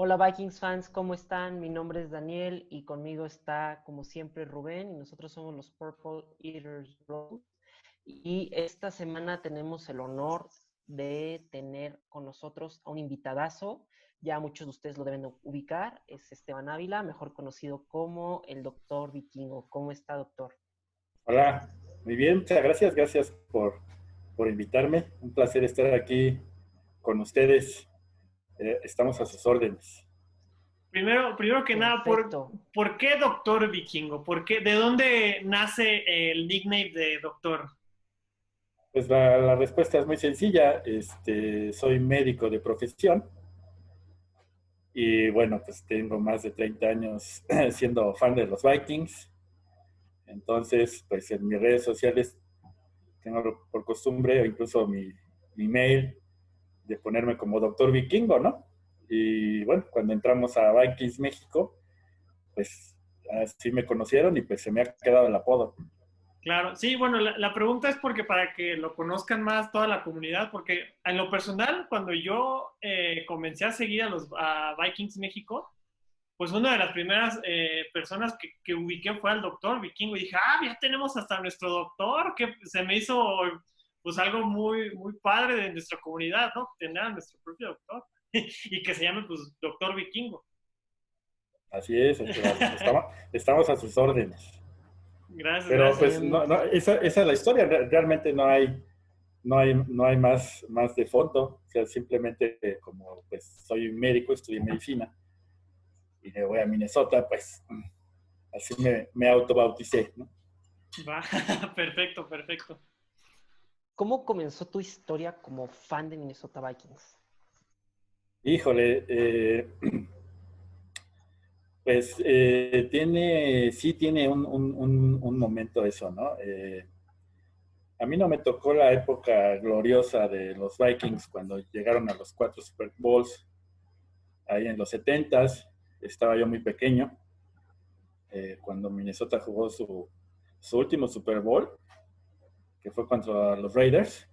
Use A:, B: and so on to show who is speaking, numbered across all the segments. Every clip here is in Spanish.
A: Hola Vikings fans, ¿cómo están? Mi nombre es Daniel y conmigo está, como siempre, Rubén y nosotros somos los Purple Eaters Bros. Y esta semana tenemos el honor de tener con nosotros a un invitadazo. Ya muchos de ustedes lo deben ubicar, es Esteban Ávila, mejor conocido como el Doctor Vikingo. ¿Cómo está, doctor?
B: Hola, muy bien, muchas gracias, gracias por invitarme. Un placer estar aquí con ustedes. Estamos a sus órdenes.
C: Primero que nada,
A: Perfecto.
C: ¿por qué Doctor Vikingo? ¿De dónde nace el nickname de Doctor?
B: Pues la respuesta es muy sencilla. Soy médico de profesión y bueno, pues tengo más de 30 años siendo fan de los Vikings. Entonces, pues en mis redes sociales tengo por costumbre, o incluso mi mail, de ponerme como Doctor Vikingo, ¿no? Y bueno, cuando entramos a Vikings México, pues así me conocieron y pues se me ha quedado el apodo.
C: Claro, sí, bueno, la pregunta es porque para que lo conozcan más toda la comunidad, porque en lo personal, cuando yo comencé a seguir a Vikings México, pues una de las primeras personas que ubiqué fue al Doctor Vikingo y dije, ya tenemos hasta nuestro doctor, que se me hizo pues algo muy padre de nuestra comunidad, ¿no? Tener a nuestro propio doctor y que se llame pues Doctor Vikingo.
B: Así es, estamos a sus órdenes.
C: Gracias,
B: Pero
C: gracias.
B: pues no, esa es la historia. Realmente no hay más de fondo. O sea, simplemente como pues soy médico, estudié medicina y me voy a Minnesota, pues así me autobauticé, ¿no?
C: Va, perfecto, perfecto.
A: ¿Cómo comenzó tu historia como fan de Minnesota Vikings?
B: Híjole, pues sí tiene un momento eso, ¿no? A mí no me tocó la época gloriosa de los Vikings cuando llegaron a los 4 Super Bowls, ahí en los 70s. Estaba yo muy pequeño, cuando Minnesota jugó su último Super Bowl, que fue contra los Raiders.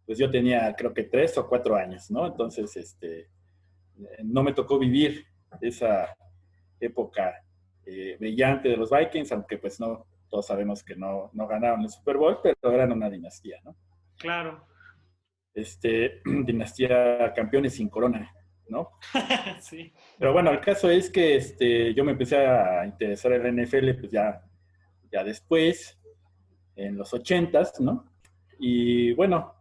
B: Pues yo tenía creo que 3 o 4 años, ¿no? Entonces, no me tocó vivir esa época brillante de los Vikings, aunque pues no, todos sabemos que no ganaron el Super Bowl, pero eran una dinastía, ¿no?
C: Claro.
B: Dinastía campeones sin corona, ¿no?
C: Sí.
B: Pero bueno, el caso es que yo me empecé a interesar en la NFL pues ya después, en los 80s, ¿no? Y bueno,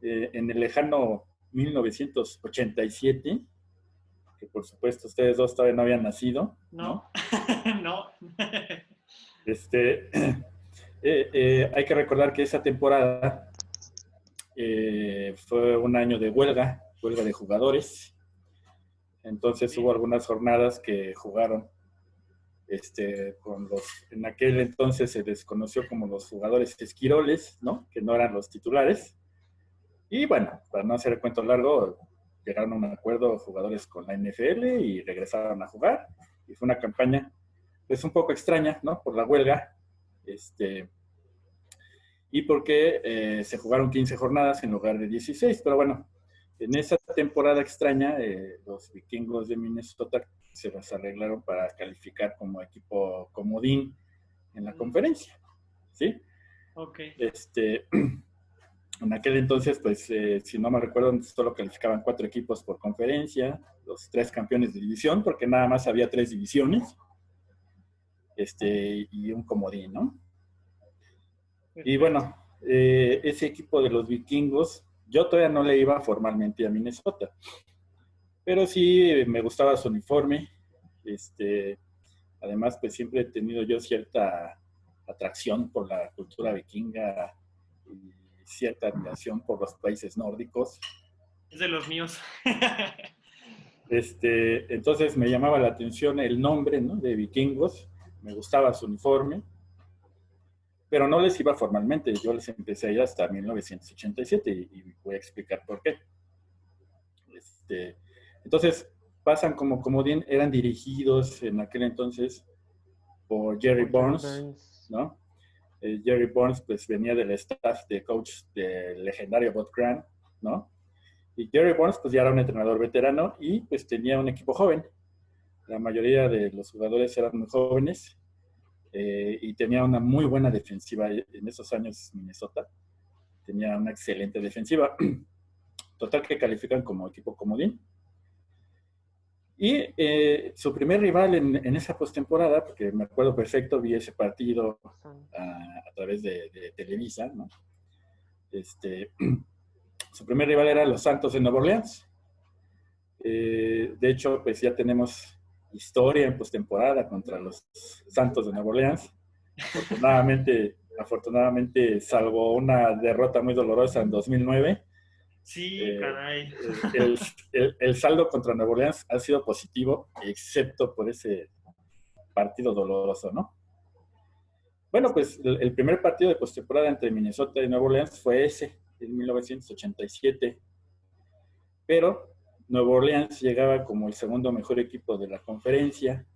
B: en el lejano 1987, que por supuesto ustedes dos todavía no habían nacido,
C: No,
B: ¿no?
C: no.
B: Este, hay que recordar que esa temporada fue un año de huelga de jugadores. Entonces hubo
C: Sí.
B: algunas jornadas que jugaron en aquel entonces se les conoció como los jugadores esquiroles, ¿no? Que no eran los titulares. Y bueno, para no hacer el cuento largo, llegaron a un acuerdo jugadores con la NFL y regresaron a jugar. Y fue una campaña, pues un poco extraña, ¿no? Por la huelga. Y porque se jugaron 15 jornadas en lugar de 16. Pero bueno, en esa temporada extraña, los vikingos de Minnesota se las arreglaron para calificar como equipo comodín en la conferencia, ¿sí?
C: Ok.
B: En aquel entonces, pues, si no me recuerdo, solo calificaban 4 equipos por conferencia, los 3 campeones de división, porque nada más había 3 divisiones, y un comodín, ¿no? Y
C: Perfecto.
B: bueno, ese equipo de los vikingos, yo todavía no le iba formalmente a Minnesota, pero sí me gustaba su uniforme. Además, pues siempre he tenido yo cierta atracción por la cultura vikinga y cierta admiración por los países nórdicos.
C: Es de los míos.
B: Entonces me llamaba la atención el nombre, ¿no? De vikingos, me gustaba su uniforme, pero no les iba formalmente. Yo les empecé a ir hasta 1987 y voy a explicar por qué. Entonces, pasan como comodín, eran dirigidos en aquel entonces por Jerry
A: Por Jerry
B: Burns,
A: Burns.
B: ¿no? Jerry Burns pues venía del staff de coach del legendario Bob Grant, ¿no? Y Jerry Burns pues ya era un entrenador veterano y pues tenía un equipo joven. La mayoría de los jugadores eran muy jóvenes y tenía una muy buena defensiva en esos años Minnesota. Tenía una excelente defensiva. Total que califican como equipo comodín. Y su primer rival en esa postemporada, porque me acuerdo perfecto, vi ese partido a través de Televisa, ¿no? Su primer rival era los Santos de Nueva Orleans. De hecho, pues ya tenemos historia en postemporada contra los Santos de Nueva Orleans. Afortunadamente, salvo una derrota muy dolorosa en 2009,
C: Sí, caray.
B: el saldo contra Nueva Orleans ha sido positivo, excepto por ese partido doloroso, ¿no? Bueno, pues el primer partido de postemporada entre Minnesota y Nueva Orleans fue ese, en 1987. Pero Nueva Orleans llegaba como el segundo mejor equipo de la conferencia.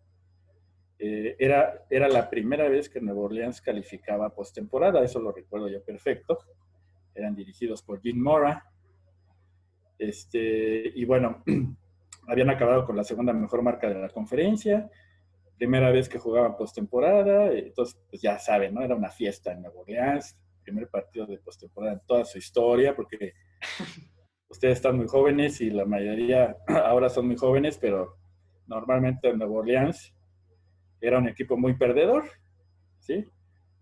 B: Era la primera vez que Nueva Orleans calificaba postemporada, eso lo recuerdo yo perfecto. Eran dirigidos por Jim Mora. Y bueno, habían acabado con la segunda mejor marca de la conferencia, primera vez que jugaban postemporada, entonces pues ya saben, ¿no? Era una fiesta en Nueva Orleans, primer partido de postemporada en toda su historia, porque ustedes están muy jóvenes y la mayoría ahora son muy jóvenes, pero normalmente en Nueva Orleans era un equipo muy perdedor, ¿sí?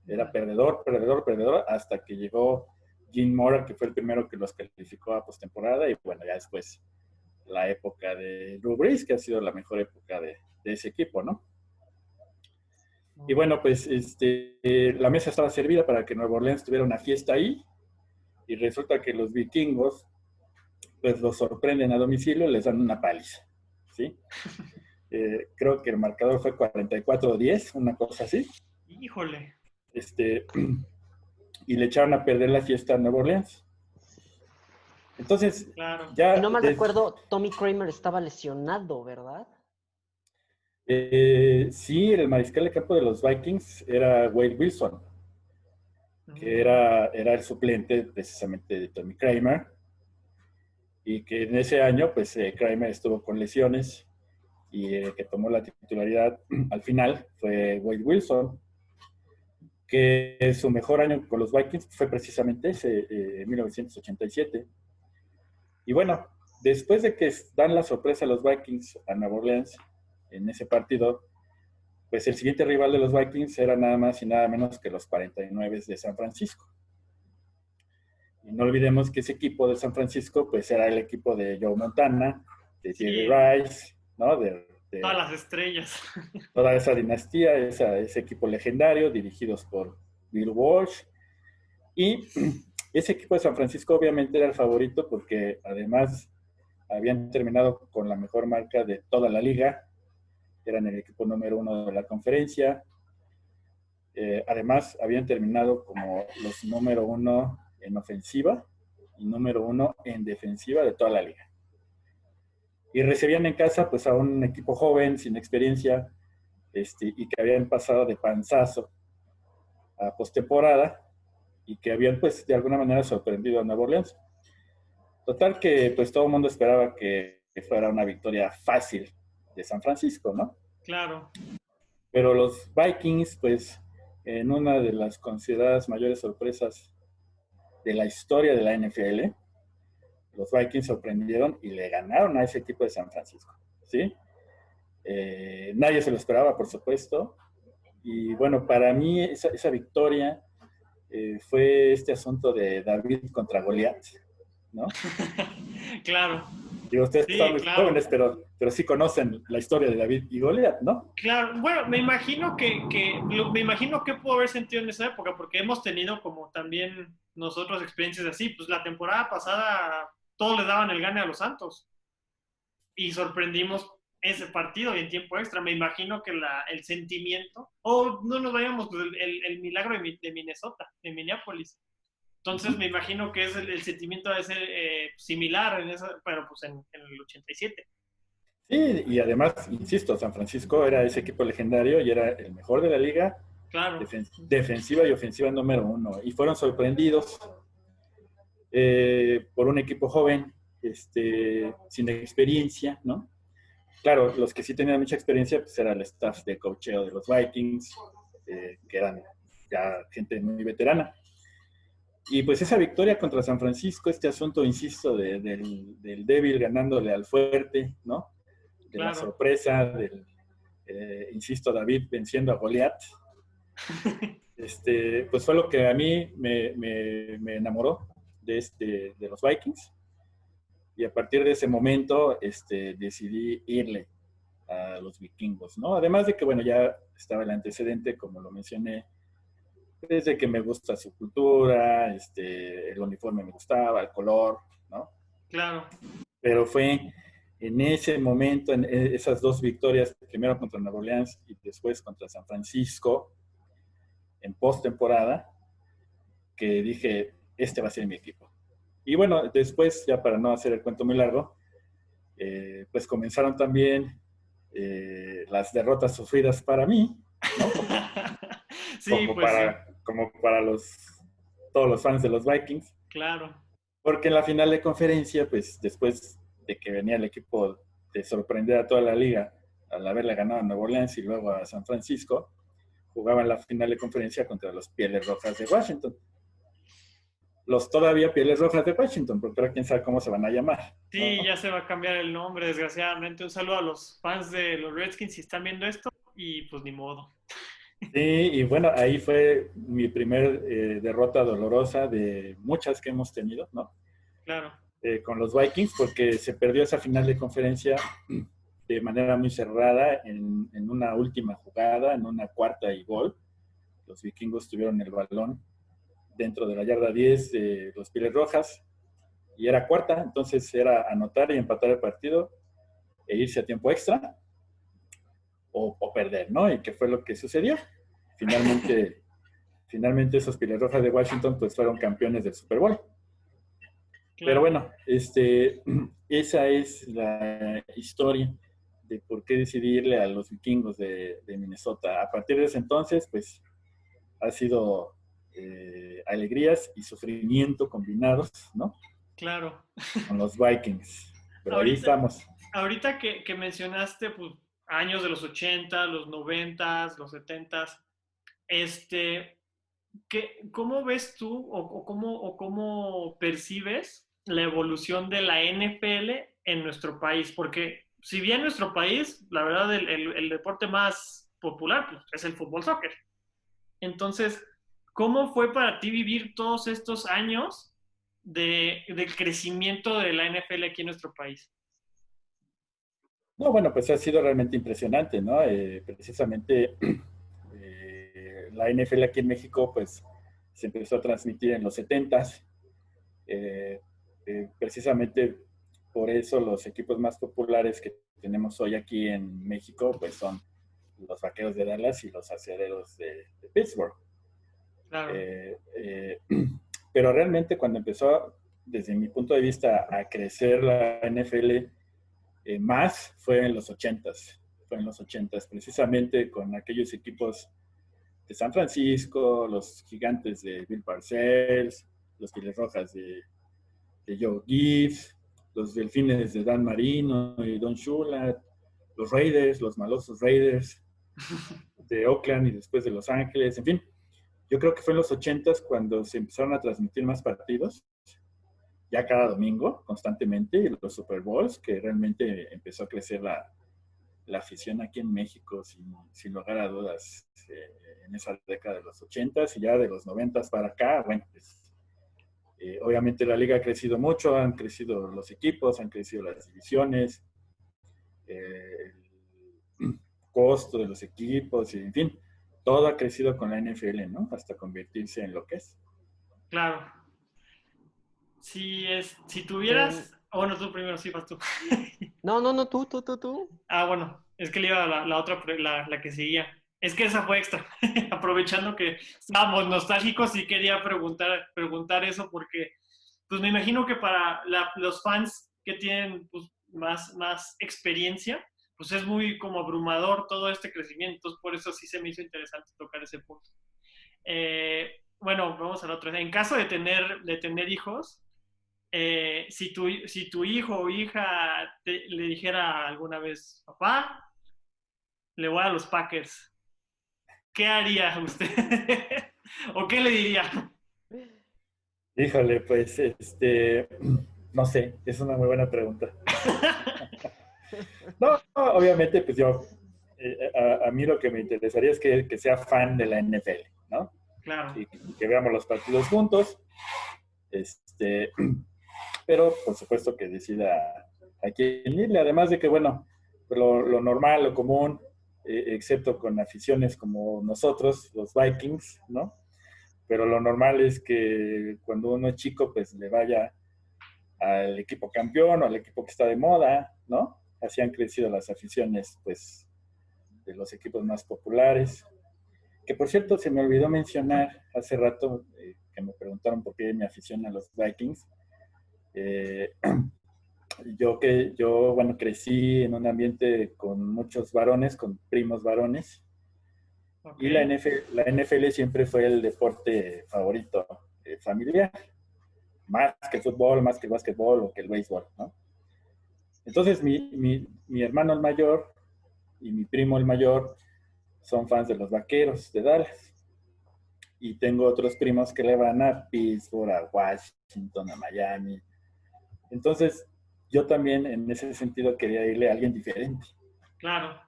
B: Era perdedor, perdedor, perdedor, hasta que llegó Jim Mora, que fue el primero que los calificó a postemporada, y bueno, ya después la época de Drew Brees, que ha sido la mejor época de ese equipo, ¿no? Y bueno, pues la mesa estaba servida para que Nueva Orleans tuviera una fiesta ahí, y resulta que los vikingos, pues los sorprenden a domicilio y les dan una paliza, ¿sí? Creo que el marcador fue 44-10, una cosa así.
C: Híjole.
B: Y le echaron a perder la fiesta a Nueva Orleans. Entonces,
C: claro.
B: ya...
A: Si no mal recuerdo, Tommy Kramer estaba lesionado, ¿verdad?
B: Sí, el mariscal de campo de los Vikings era Wade Wilson, que era el suplente precisamente de Tommy Kramer, y que en ese año, pues Kramer estuvo con lesiones, y el que tomó la titularidad al final fue Wade Wilson, que su mejor año con los Vikings fue precisamente ese, 1987. Y bueno, después de que dan la sorpresa a los Vikings a Nueva Orleans en ese partido, pues el siguiente rival de los Vikings era nada más y nada menos que los 49 de San Francisco. Y no olvidemos que ese equipo de San Francisco, pues era el equipo de Joe Montana, de Jerry Rice, ¿no? De
C: todas las estrellas.
B: Toda esa dinastía, ese equipo legendario, dirigidos por Bill Walsh. Y ese equipo de San Francisco obviamente era el favorito porque además habían terminado con la mejor marca de toda la liga. Eran el equipo número 1 de la conferencia. Además, habían terminado como los número 1 en ofensiva y número 1 en defensiva de toda la liga. Y recibían en casa pues a un equipo joven, sin experiencia, y que habían pasado de panzazo a postemporada y que habían pues de alguna manera sorprendido a Nueva Orleans. Total que pues todo el mundo esperaba que fuera una victoria fácil de San Francisco, ¿no?
C: Claro.
B: Pero los Vikings pues en una de las consideradas mayores sorpresas de la historia de la NFL, los Vikings sorprendieron y le ganaron a ese equipo de San Francisco, ¿sí? Nadie se lo esperaba, por supuesto. Y bueno, para mí esa victoria fue este asunto de David contra Goliat, ¿no?
C: Claro.
B: Digo, ustedes están muy jóvenes, pero sí conocen la historia de David y Goliat, ¿no?
C: Claro, bueno, me imagino que pudo haber sentido en esa época, porque hemos tenido como también nosotros experiencias así. Pues la temporada pasada todos le daban el gane a los Santos y sorprendimos ese partido y en tiempo extra. Me imagino que el sentimiento, no nos vayamos, pues el milagro de Minnesota, de Minneapolis. Entonces me imagino que es el sentimiento de ser similar pero pues en el 87.
B: Sí, y además, insisto, San Francisco era ese equipo legendario y era el mejor de la liga,
C: claro.
B: Defensiva y ofensiva número 1. Y fueron sorprendidos por un equipo joven sin experiencia, ¿no? Claro, los que sí tenían mucha experiencia, pues era el staff de coacheo de los Vikings, que eran ya gente muy veterana. Y pues esa victoria contra San Francisco, este asunto, insisto, del débil ganándole al fuerte, ¿no? De la sorpresa, insisto, David venciendo a Goliat, pues fue lo que a mí me enamoró de los Vikings. Y a partir de ese momento decidí irle a los vikingos, ¿no? Además de que, bueno, ya estaba el antecedente, como lo mencioné, desde que me gusta su cultura, el uniforme me gustaba, el color, ¿no?
C: Claro.
B: Pero fue en ese momento, en esas dos victorias, primero contra Nueva Orleans y después contra San Francisco, en postemporada, que dije, este va a ser mi equipo. Y bueno, después, ya para no hacer el cuento muy largo, pues comenzaron también las derrotas sufridas para mí, ¿no?
C: Sí, como pues
B: como para todos los fans de los Vikings.
C: Claro.
B: Porque en la final de conferencia, pues después de que venía el equipo de sorprender a toda la liga al haberle ganado a Nueva Orleans y luego a San Francisco, jugaban la final de conferencia contra los Pieles Rojas de Washington. Los todavía Pieles Rojas de Washington, porque ahora quién sabe cómo se van a llamar.
C: Sí, ¿no? Ya se va a cambiar el nombre, desgraciadamente. Un saludo a los fans de los Redskins si están viendo esto, y pues ni modo.
B: Sí, y bueno, ahí fue mi primer derrota dolorosa de muchas que hemos tenido, ¿no?
C: Claro.
B: Con los Vikings, porque se perdió esa final de conferencia de manera muy cerrada en una última jugada, en una cuarta y gol. Los vikingos tuvieron el balón dentro de la yarda 10 de los Pieles Rojas y era cuarta, entonces era anotar y empatar el partido e irse a tiempo extra o perder, ¿no? Y qué fue lo que sucedió. Finalmente esos Pieles Rojas de Washington pues fueron campeones del Super Bowl. Claro. Pero bueno, esa es la historia de por qué decidí irle a los vikingos de Minnesota. A partir de ese entonces, pues, ha sido alegrías y sufrimiento combinados, ¿no?
C: Claro.
B: Con los Vikings. Pero ahorita, ahí estamos.
C: Ahorita que mencionaste, pues, años de los 80, los 90, los 70, ¿cómo ves tú o cómo percibes la evolución de la NFL en nuestro país? Porque si bien en nuestro país, la verdad, el deporte más popular pues, es el fútbol soccer. Entonces, ¿cómo fue para ti vivir todos estos años del crecimiento de la NFL aquí en nuestro país?
B: No, bueno, pues ha sido realmente impresionante, ¿no? Precisamente la NFL aquí en México, pues se empezó a transmitir en los 70s. Precisamente por eso los equipos más populares que tenemos hoy aquí en México, pues son los Vaqueros de Dallas y los Acereros de Pittsburgh.
C: Claro.
B: Pero realmente cuando empezó, desde mi punto de vista, a crecer la NFL más fue en los 80s. Fue en los 80s, precisamente con aquellos equipos de San Francisco, los Gigantes de Bill Parcells, los Pieles Rojas de Joe Gibbs, los Delfines de Dan Marino y Don Shula, los Raiders, los malosos Raiders de Oakland y después de Los Ángeles, en fin. Yo creo que fue en los 80s cuando se empezaron a transmitir más partidos, ya cada domingo, constantemente, y los Super Bowls, que realmente empezó a crecer la afición aquí en México, sin lugar a dudas, en esa década de los 80s y ya de los 90s para acá, bueno, pues, obviamente la liga ha crecido mucho, han crecido los equipos, han crecido las divisiones, el costo de los equipos, y en fin, todo ha crecido con la NFL, ¿no? Hasta convertirse en lo que es.
C: Claro. Si tuvieras... Bueno, tú primero, sí, vas tú.
A: No, tú.
C: Ah, bueno, es que le iba a la otra, la que seguía. Es que esa fue extra. Aprovechando que estábamos nostálgicos y quería preguntar eso porque, pues me imagino que para los fans que tienen pues, más experiencia, pues es muy como abrumador todo este crecimiento. Entonces, por eso sí se me hizo interesante tocar ese punto. Bueno, vamos a la otra. En caso de tener hijos, si tu hijo o hija le dijera alguna vez, papá, le voy a los Packers, ¿qué haría usted? ¿O qué le diría?
B: Híjole, pues, no sé, es una muy buena pregunta. No, no, obviamente, pues yo, a mí lo que me interesaría es que sea fan de la NFL, ¿no?
C: Claro.
B: Y que veamos los partidos juntos, este, pero por supuesto que decida a quién irle, además de que, bueno, lo normal, lo común, excepto con aficiones como nosotros, los Vikings, ¿no? Pero lo normal es que cuando uno es chico, pues le vaya al equipo campeón o al equipo que está de moda, ¿no? Así han crecido las aficiones, pues, de los equipos más populares. Que por cierto, se me olvidó mencionar hace rato que me preguntaron por qué me afición a los Vikings. Eh, bueno, crecí en un ambiente con muchos varones, con primos varones, y
C: Okay.
B: La NFL siempre fue el deporte favorito familiar, más que el fútbol, más que el básquetbol o que el béisbol, ¿no? Entonces mi hermano el mayor y mi primo el mayor son fans de los Vaqueros de Dallas. Y tengo otros primos que le van a Pittsburgh, a Washington, a Miami. Entonces, yo también en ese sentido quería irle a alguien diferente.
C: Claro.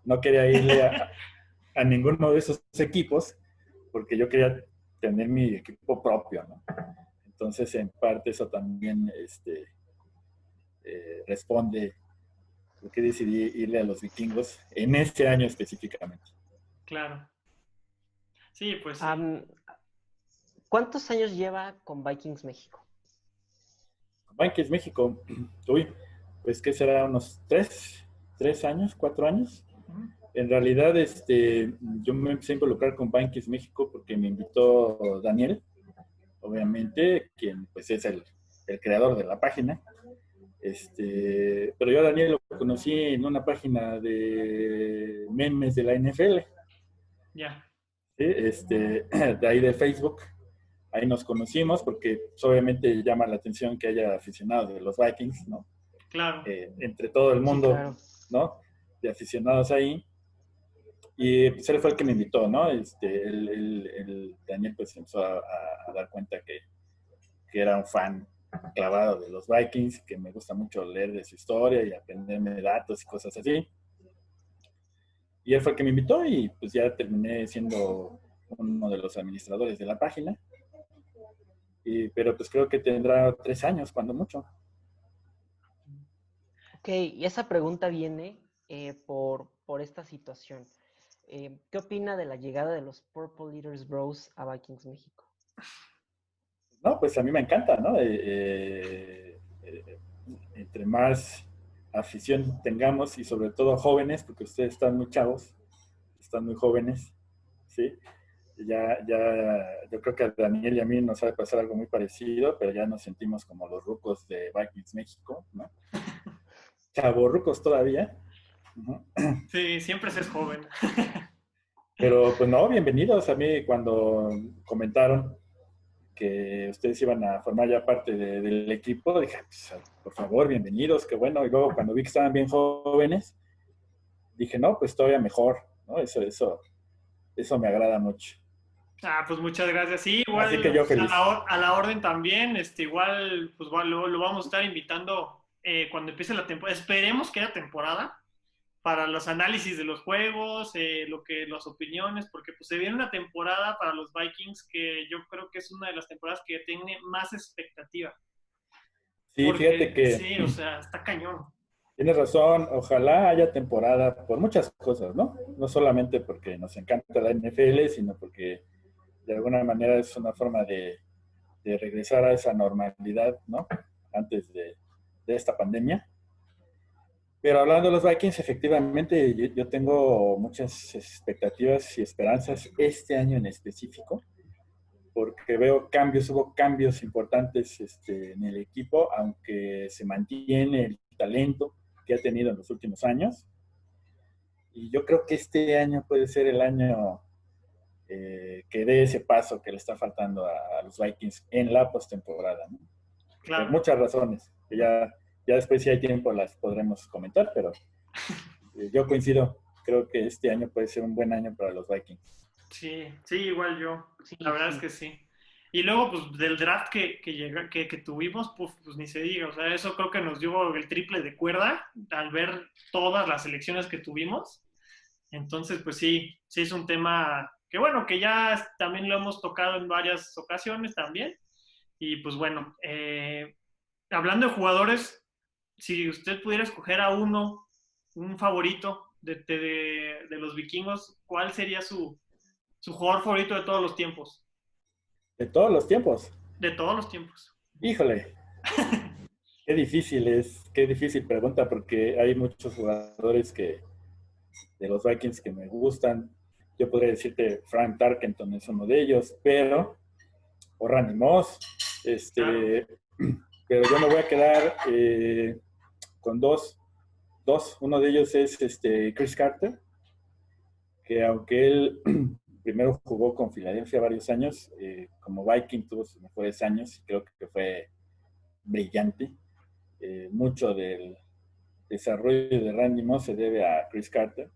B: No quería irle a ninguno de esos equipos porque yo quería tener mi equipo propio, ¿no? Entonces, en parte eso también responde por qué decidí irle a los vikingos en este año específicamente.
C: Claro. Sí, pues sí.
A: ¿Cuántos años lleva con Vikings México?
B: Vikings México, uy, pues ¿qué será? ¿Unos 3 años, 4 años? En realidad, yo me empecé a involucrar con Vikings México porque me invitó Daniel, obviamente, quien pues es el creador de la página. Pero yo a Daniel lo conocí en una página de memes de la NFL,
C: Ya.
B: ¿sí? De ahí de Facebook. Ahí nos conocimos porque pues, obviamente llama la atención que haya aficionados de los Vikings, ¿no?
C: Claro.
B: Entre todo el
A: Sí,
B: mundo,
A: claro.
B: ¿no? De aficionados ahí. Y pues él fue el que me invitó, ¿no? El Daniel pues empezó a dar cuenta que era un fan clavado de los Vikings, que me gusta mucho leer de su historia y aprenderme datos y cosas así. Y él fue el que me invitó y pues ya terminé siendo uno de los administradores de la página. Pero pues creo que tendrá 3 años, cuando mucho.
A: Ok, y esa pregunta viene por esta situación. ¿Qué opina de la llegada de los Purple Leaders Bros a Vikings México?
B: No, pues a mí me encanta, ¿no? Entre más afición tengamos y sobre todo jóvenes, porque ustedes están muy chavos, están muy jóvenes, ¿sí? Yo creo que a Daniel y a mí nos ha de pasar algo muy parecido, pero ya nos sentimos como los rucos de Vikings México, ¿no? Chavorrucos todavía. Uh-huh.
C: Sí, siempre se es joven.
B: Pero pues no, bienvenidos. A mí cuando comentaron que ustedes iban a formar ya parte del equipo, dije, pues, por favor, bienvenidos, qué bueno. Y luego cuando vi que estaban bien jóvenes, dije, no, pues todavía mejor, ¿no? Eso me agrada mucho.
C: Ah, pues muchas gracias. Sí,
B: Así que
C: igual
B: yo feliz.
C: a la orden también, igual, pues lo vamos a estar invitando cuando empiece la temporada. Esperemos que haya temporada para los análisis de los juegos, las opiniones, porque pues se viene una temporada para los Vikings que yo creo que es una de las temporadas que tiene más expectativa.
B: Sí, fíjate
C: Porque
B: que
C: sí, o sea, está cañón.
B: tienes razón, ojalá haya temporada por muchas cosas, ¿no? No solamente porque nos encanta la NFL, sino porque de alguna manera es una forma de regresar a esa normalidad, ¿no? Antes de esta pandemia. Pero hablando de los Vikings, efectivamente, yo tengo muchas expectativas y esperanzas este año en específico, porque veo cambios, hubo cambios importantes en el equipo, aunque se mantiene el talento que ha tenido en los últimos años. Y yo creo que este año puede ser el año que dé ese paso que le está faltando a los Vikings en la postemporada, ¿no?
C: Claro.
B: Por muchas razones, que ya después si hay tiempo las podremos comentar, pero yo coincido. Creo que este año puede ser un buen año para los Vikings.
C: Sí, sí, igual yo.
A: Sí,
C: La verdad
A: sí.
C: es que sí. Y luego, pues, del draft que tuvimos, pues ni se diga. O sea, eso creo que nos dio el triple de cuerda al ver todas las selecciones que tuvimos. Entonces, pues sí es un tema que bueno, que ya también lo hemos tocado en varias ocasiones también. Y pues bueno, hablando de jugadores, si usted pudiera escoger a uno, un favorito de los vikingos, ¿cuál sería su jugador favorito de todos los tiempos?
B: De todos los tiempos.
C: De todos los tiempos.
B: Híjole, qué difícil pregunta, porque hay muchos jugadores de los Vikings que me gustan. Yo podría decirte Frank Tarkenton es uno de ellos, o Randy Moss,
C: Claro.
B: pero yo me voy a quedar con dos. Uno de ellos es Chris Carter, que aunque él primero jugó con Filadelfia varios años, como Viking tuvo sus mejores años y creo que fue brillante. Mucho del desarrollo de Randy Moss se debe a Chris Carter.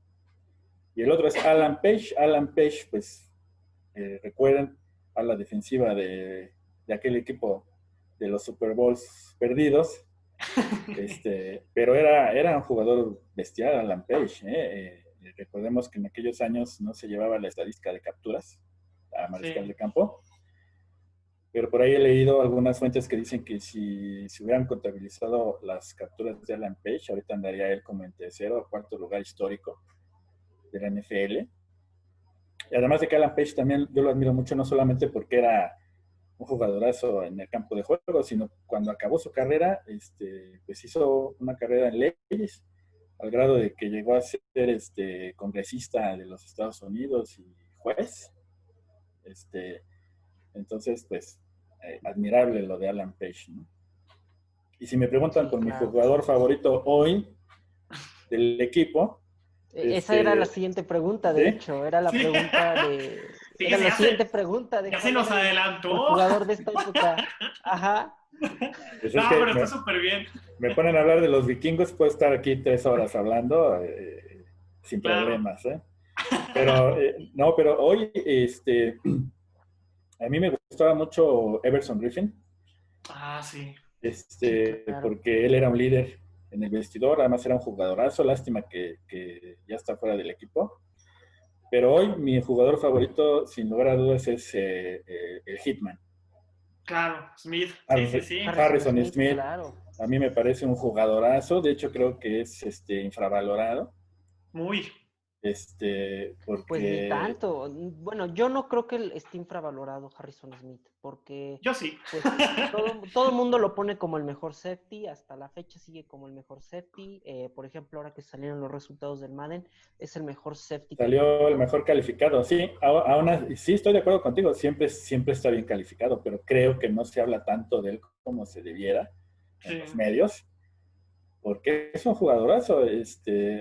B: Y el otro es Alan Page. Alan Page, pues, recuerden a la defensiva de aquel equipo de los Super Bowls perdidos. Pero era un jugador bestial, Alan Page. Recordemos que en aquellos años no se llevaba la estadística de capturas a mariscal de campo. Pero por ahí he leído algunas fuentes que dicen que si se hubieran contabilizado las capturas de Alan Page, ahorita andaría él como en tercero o cuarto lugar histórico de la NFL. Y además de que Alan Page también yo lo admiro mucho, no solamente porque era un jugadorazo en el campo de juego, sino cuando acabó su carrera, pues hizo una carrera en leyes, al grado de que llegó a ser congresista de los Estados Unidos y juez. Entonces, pues, admirable lo de Alan Page, ¿no? Y si me preguntan por mi jugador favorito hoy del equipo,
A: esa era la siguiente pregunta, de hecho, era la pregunta de... Era la siguiente pregunta de...
C: Ya se nos adelantó.
A: El jugador de esta época. Ajá.
B: Pues
C: no, pero está súper bien.
B: Me ponen a hablar de los vikingos, puedo estar aquí 3 horas hablando sin problemas, ¿eh? Pero, no, pero hoy, a mí me gustaba mucho Everson Griffin.
C: Ah, sí.
A: Claro.
B: Porque él era un líder en el vestidor, además era un jugadorazo, lástima que ya está fuera del equipo. Pero hoy mi jugador favorito, sin lugar a dudas, es el Hitman.
C: Claro, Smith. Sí.
B: Harrison Smith.
A: Claro.
B: A mí me parece un jugadorazo, de hecho creo que es infravalorado.
C: Muy.
B: Porque...
A: Pues ni tanto. Bueno, yo no creo que esté infravalorado Harrison Smith, porque...
C: Yo sí.
A: Pues, todo el mundo lo pone como el mejor safety, hasta la fecha sigue como el mejor safety. Por ejemplo, ahora que salieron los resultados del Madden, es el mejor safety.
B: Salió el mejor calificado, sí. Sí, estoy de acuerdo contigo, siempre está bien calificado, pero creo que no se habla tanto de él como se debiera en los medios. Porque es un jugadorazo.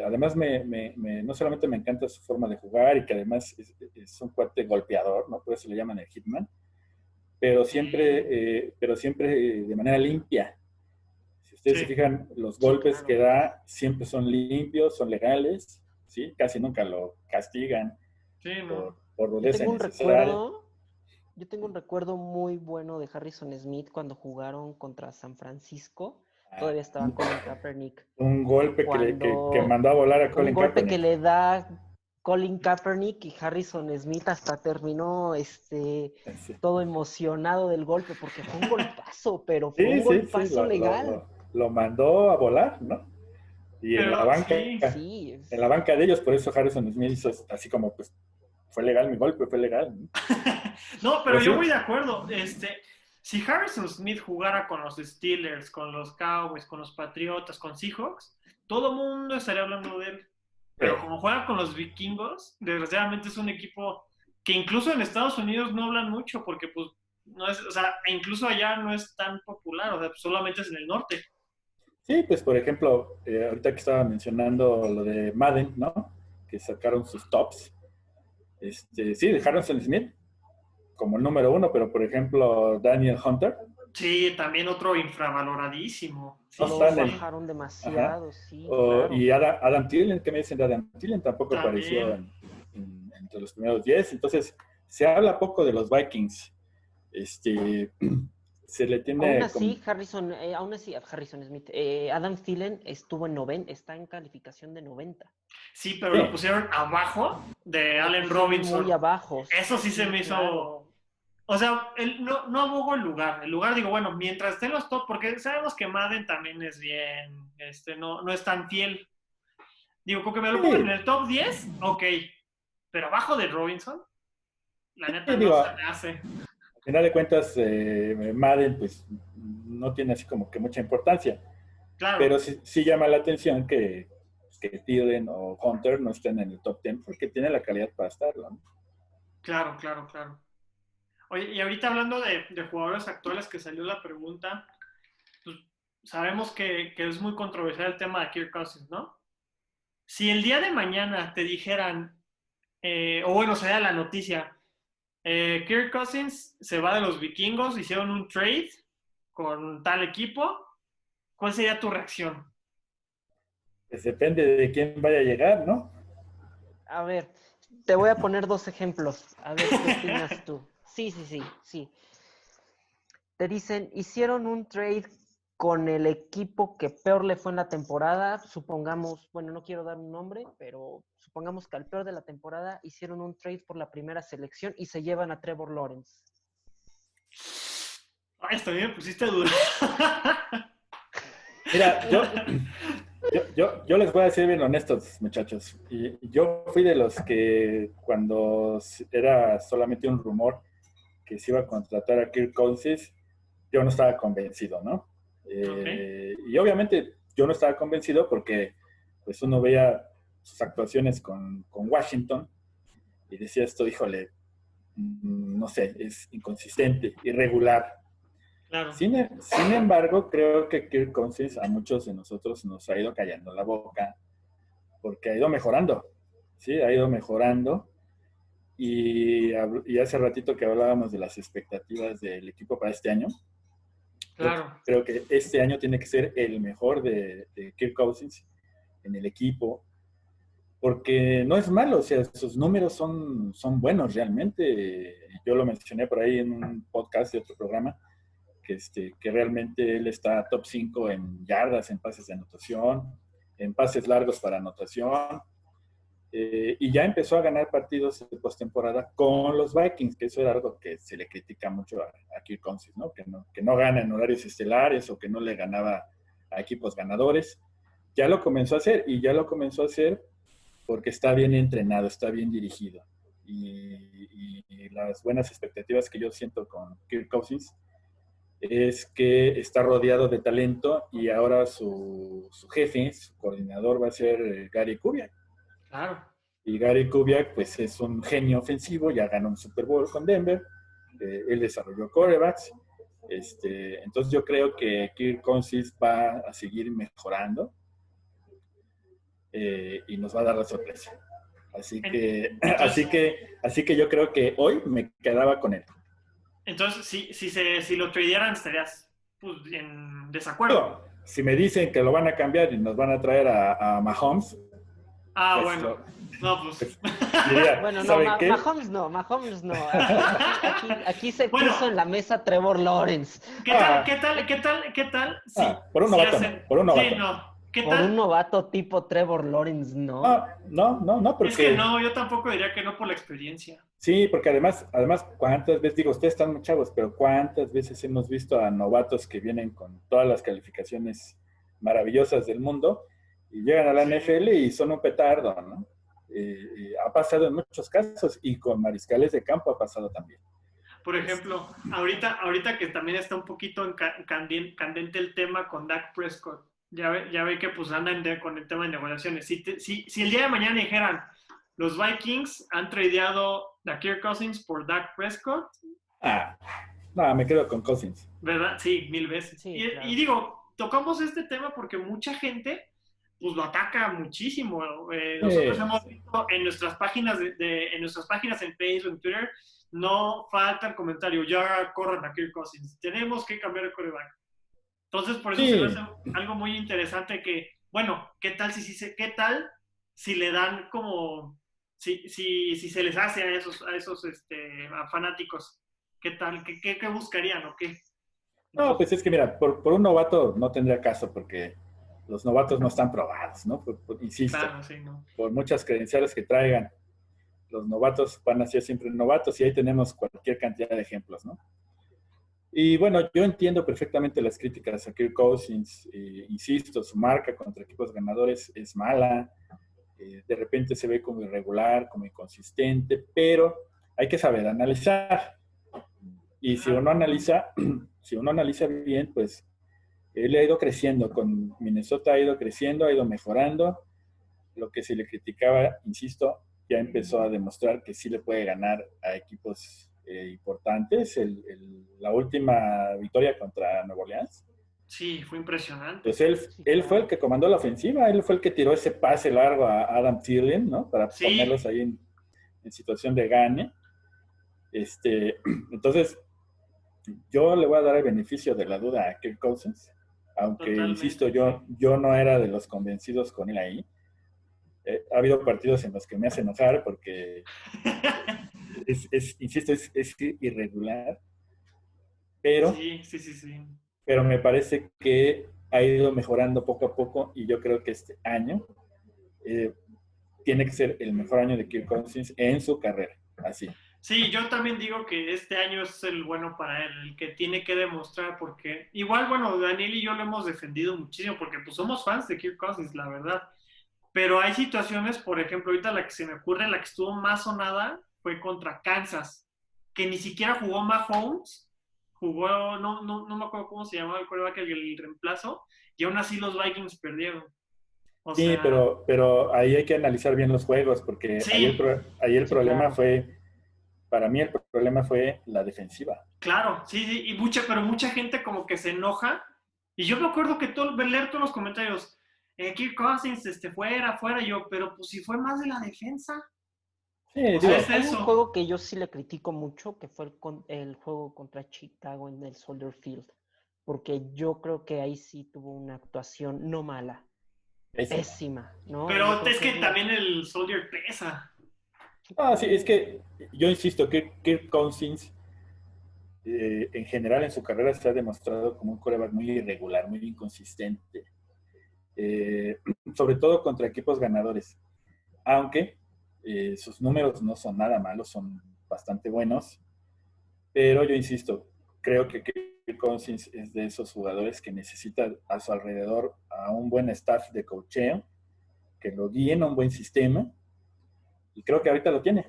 B: Además, no solamente me encanta su forma de jugar y que además es un cuate golpeador, ¿no? Por eso le llaman el Hitman, pero siempre de manera limpia. Si ustedes se fijan, los golpes que da siempre son limpios, son legales, ¿sí? Casi nunca lo castigan por rudeza innecesaria.
A: Yo tengo un recuerdo muy bueno de Harrison Smith cuando jugaron contra San Francisco. Todavía estaba Colin Kaepernick.
B: Un golpe que mandó a volar a Colin Kaepernick.
A: Un golpe que le da Colin Kaepernick y Harrison Smith hasta terminó todo emocionado del golpe, porque fue un golpazo, pero fue un golpazo legal.
B: Lo mandó a volar, ¿no? Y en la banca, en la banca de ellos, por eso Harrison Smith hizo así como, pues, fue legal mi golpe, fue legal.
C: No, pero yo voy de acuerdo. Si Harrison Smith jugara con los Steelers, con los Cowboys, con los Patriotas, con Seahawks, todo el mundo estaría hablando de él. Pero como juega con los vikingos, desgraciadamente es un equipo que incluso en Estados Unidos no hablan mucho, porque pues no es, o sea, incluso allá no es tan popular, o sea, solamente es en el norte.
B: Sí, pues por ejemplo, ahorita que estaba mencionando lo de Madden, ¿no? Que sacaron sus tops. Sí, de Harrison Smith como el número 1, pero por ejemplo Daniel Hunter,
C: Sí, también otro infravaloradísimo. Sí,
B: No
A: Lo
C: sí,
B: están
C: sí.
A: bajaron
B: ajá.
A: demasiado, sí, claro.
B: Y Adam Thielen, ¿qué me dicen de Adam Thielen? Tampoco apareció
C: También.
B: entre los primeros 10. Entonces, se habla poco de los Vikings. Este, se le
A: Aún
B: tiene como...
A: así, Harrison Smith, Adam Thielen estuvo en 90, está en calificación de 90.
C: Sí, pero
B: Sí,
C: lo pusieron abajo de
A: Lo
C: Allen
A: pusieron muy
C: Robinson.
A: abajo,
C: Eso sí se
A: sí,
C: me
A: claro.
C: hizo. O sea, no abogo el lugar. El lugar, digo, bueno, mientras estén los top, porque sabemos que Madden también es bien, no es tan fiel. Digo, con que me lo pongan en
B: sí,
C: el top 10, ok. Pero abajo de Robinson, la
B: sí,
C: neta no
B: digo,
C: se
B: al
C: me hace.
B: final de cuentas, Madden, pues, no tiene así como que mucha importancia.
C: Claro,
B: Pero sí llama la atención que Thielen o Hunter no estén en el top 10 porque tiene la calidad para estarlo, ¿no?
C: claro, claro, claro. Oye, y ahorita hablando de jugadores actuales que salió la pregunta, pues sabemos que es muy controversial el tema de Kirk Cousins, ¿no? Si el día de mañana te dijeran, o bueno, sería la noticia, Kirk Cousins se va de los vikingos, hicieron un trade con tal equipo, ¿cuál sería tu reacción?
B: Pues depende de quién vaya a llegar, ¿no?
A: A ver, te voy a poner dos ejemplos, a ver qué opinas tú. Sí, sí, sí, sí. Te dicen, hicieron un trade con el equipo que peor le fue en la temporada, supongamos, bueno, no quiero dar un nombre, pero supongamos que al peor de la temporada hicieron un trade por la primera selección y se llevan a Trevor Lawrence.
C: Ay, esto me pusiste duro.
B: Mira, yo les voy a decir bien honestos, muchachos. Y yo fui de los que cuando era solamente un rumor que se iba a contratar a Kirk Cousins, yo no estaba convencido, ¿no?
C: Ok,
B: Y obviamente yo no estaba convencido porque pues uno veía sus actuaciones con Washington y decía esto, híjole, no sé, es inconsistente, irregular.
C: claro,
B: Sin embargo, creo que Kirk Cousins a muchos de nosotros nos ha ido callando la boca porque ha ido mejorando, ¿sí? Ha ido mejorando. Y hace ratito que hablábamos de las expectativas del equipo para este año,
C: claro,
B: creo que este año tiene que ser el mejor de Kirk Cousins en el equipo, porque no es malo, o sea, sus números son buenos realmente. Yo lo mencioné por ahí en un podcast de otro programa, que realmente él está top 5 en yardas, en pases de anotación, en pases largos para anotación, y ya empezó a ganar partidos de postemporada con los Vikings, que eso era algo que se le critica mucho a Kirk Cousins, ¿no? Que no gana en horarios estelares o que no le ganaba a equipos ganadores. Ya lo comenzó a hacer y ya lo comenzó a hacer porque está bien entrenado, está bien dirigido. Y las buenas expectativas que yo siento con Kirk Cousins es que está rodeado de talento y ahora su jefe, su coordinador va a ser Gary Kubiak.
C: claro.
B: Y Gary Kubiak, pues es un genio ofensivo, ya ganó un Super Bowl con Denver, él desarrolló quarterbacks. Entonces yo creo que Kirk Cousins va a seguir mejorando y nos va a dar la sorpresa.
C: Entonces,
B: Así que yo creo que hoy me quedaba con él.
C: entonces si lo tradearan, estarías pues, en desacuerdo.
B: Digo, si me dicen que lo van a cambiar y nos van a traer a Mahomes,
C: Ah,
B: pues,
C: bueno. No, pues.
B: pues diría,
A: Bueno, no,
B: ¿saben qué?
A: Mahomes no. Aquí se puso
C: Bueno,
A: en la mesa Trevor Lawrence.
C: ¿qué tal,
B: Ah,
C: qué tal, qué tal, qué tal
B: por un
C: si
B: novato no,
C: hacen?
B: por un
C: Sí,
B: novato.
C: no. ¿Qué
A: Por un
C: tal?
A: novato tipo Trevor Lawrence, ¿no?
B: No,
C: Es que
B: porque
C: no, yo tampoco diría que no por la experiencia.
B: sí, porque además, cuántas veces, digo, ustedes están muy chavos, pero cuántas veces hemos visto a novatos que vienen con todas las calificaciones maravillosas del mundo y llegan a la
C: Sí.
B: NFL y son un petardo, ¿no? Ha pasado en muchos casos y con mariscales de campo ha pasado también.
C: Por
B: Es-
C: ejemplo, ahorita que también está un poquito candente el tema con Dak Prescott, ya ve que pues andan con el tema de negociaciones. Si el día de mañana dijeran, los Vikings han tradeado a Kirk Cousins por Dak Prescott,
B: ah, no, me quedo con Cousins.
C: ¿verdad? Sí, mil veces.
A: Sí,
C: Y
A: claro.
C: digo, tocamos este tema porque mucha gente pues lo ataca muchísimo. Nosotros
B: Sí,
C: hemos
B: sí.
C: visto en nuestras páginas en nuestras páginas en Facebook, en Twitter, no falta el comentario, ya corran a Kirk Cousins, tenemos que cambiar el quarterback. Entonces, por eso se me hace
B: Sí,
C: algo muy interesante que, bueno, qué tal si le dan como, si se les hace a fanáticos, qué tal, qué buscarían o qué.
B: no,
C: Entonces,
B: pues es que mira, por un novato no tendría caso porque los novatos no están probados, ¿no? Insisto,
C: claro, sí, ¿no?
B: por muchas credenciales que traigan, los novatos van a ser siempre novatos y ahí tenemos cualquier cantidad de ejemplos, ¿no? Y bueno, yo entiendo perfectamente las críticas a Kirk Cousins, insisto, su marca contra equipos ganadores es mala, de repente se ve como irregular, como inconsistente, pero hay que saber analizar. Y si
C: Claro.
B: uno analiza, si uno analiza bien, pues él ha ido creciendo, con Minnesota ha ido creciendo, ha ido mejorando. Lo que se le criticaba, insisto, ya empezó a demostrar que sí le puede ganar a equipos importantes. La última victoria contra Nuevo Orleans,
C: Sí, fue impresionante.
B: pues él,
A: Sí,
B: él fue el
A: claro.
B: que comandó la ofensiva, él fue el que tiró ese pase largo a Adam Thielen, ¿no? Para
C: Sí,
B: ponerlos ahí en situación de gane. Entonces, yo le voy a dar el beneficio de la duda a Kirk Cousins, aunque, insisto,
C: totalmente, sí.
B: yo no era de los convencidos con él ahí. Ha habido partidos en los que me hace enojar porque, insisto, es irregular, pero,
C: Sí, sí, sí, sí.
B: pero me parece que ha ido mejorando poco a poco y yo creo que este año eh, tiene que ser el mejor año de Kirk Cousins en su carrera, así.
C: Sí, yo también digo que este año es el bueno para él, el que tiene que demostrar, porque igual, bueno, Daniel y yo lo hemos defendido muchísimo, porque pues somos fans de Kirk Cousins, la verdad. Pero hay situaciones, por ejemplo, ahorita la que se me ocurre, la que estuvo más sonada fue contra Kansas, que ni siquiera jugó Mahomes, jugó, no me acuerdo cómo se llamaba el quarterback, el reemplazo, y aún así los Vikings perdieron. O
B: Sí,
C: sea,
B: pero ahí hay que analizar bien los juegos, porque
C: sí,
B: ahí el
A: Sí,
B: problema
A: claro.
B: fue, para mí el problema fue la defensiva.
C: claro, sí, sí, pero mucha gente como que se enoja. Y yo me acuerdo que leer todos los comentarios, Kirk Cousins, fuera, fuera, y yo, pero pues si fue más de la defensa.
B: Sí,
C: O sea, es
B: digo,
A: Hay un
C: eso.
A: juego que yo sí le critico mucho, que fue el juego contra Chicago en el Soldier Field, porque yo creo que ahí sí tuvo una actuación no mala,
B: pésima.
A: pésima, ¿no? Yo
C: Pero
A: creo
C: es
A: que
C: que
A: es la...
C: también el Soldier pesa.
A: Sí,
B: Ah, sí, es
A: claro.
B: que yo insisto, Kirk Cousins en general en su carrera se ha demostrado como un quarterback muy irregular, muy inconsistente, eh, sobre todo contra equipos ganadores, aunque sus números no son nada malos, son bastante buenos, pero yo insisto, creo que Kirk Cousins es de esos jugadores que necesita a su alrededor a un buen staff de coacheo, que lo guíen a un buen sistema, y creo que ahorita lo tiene.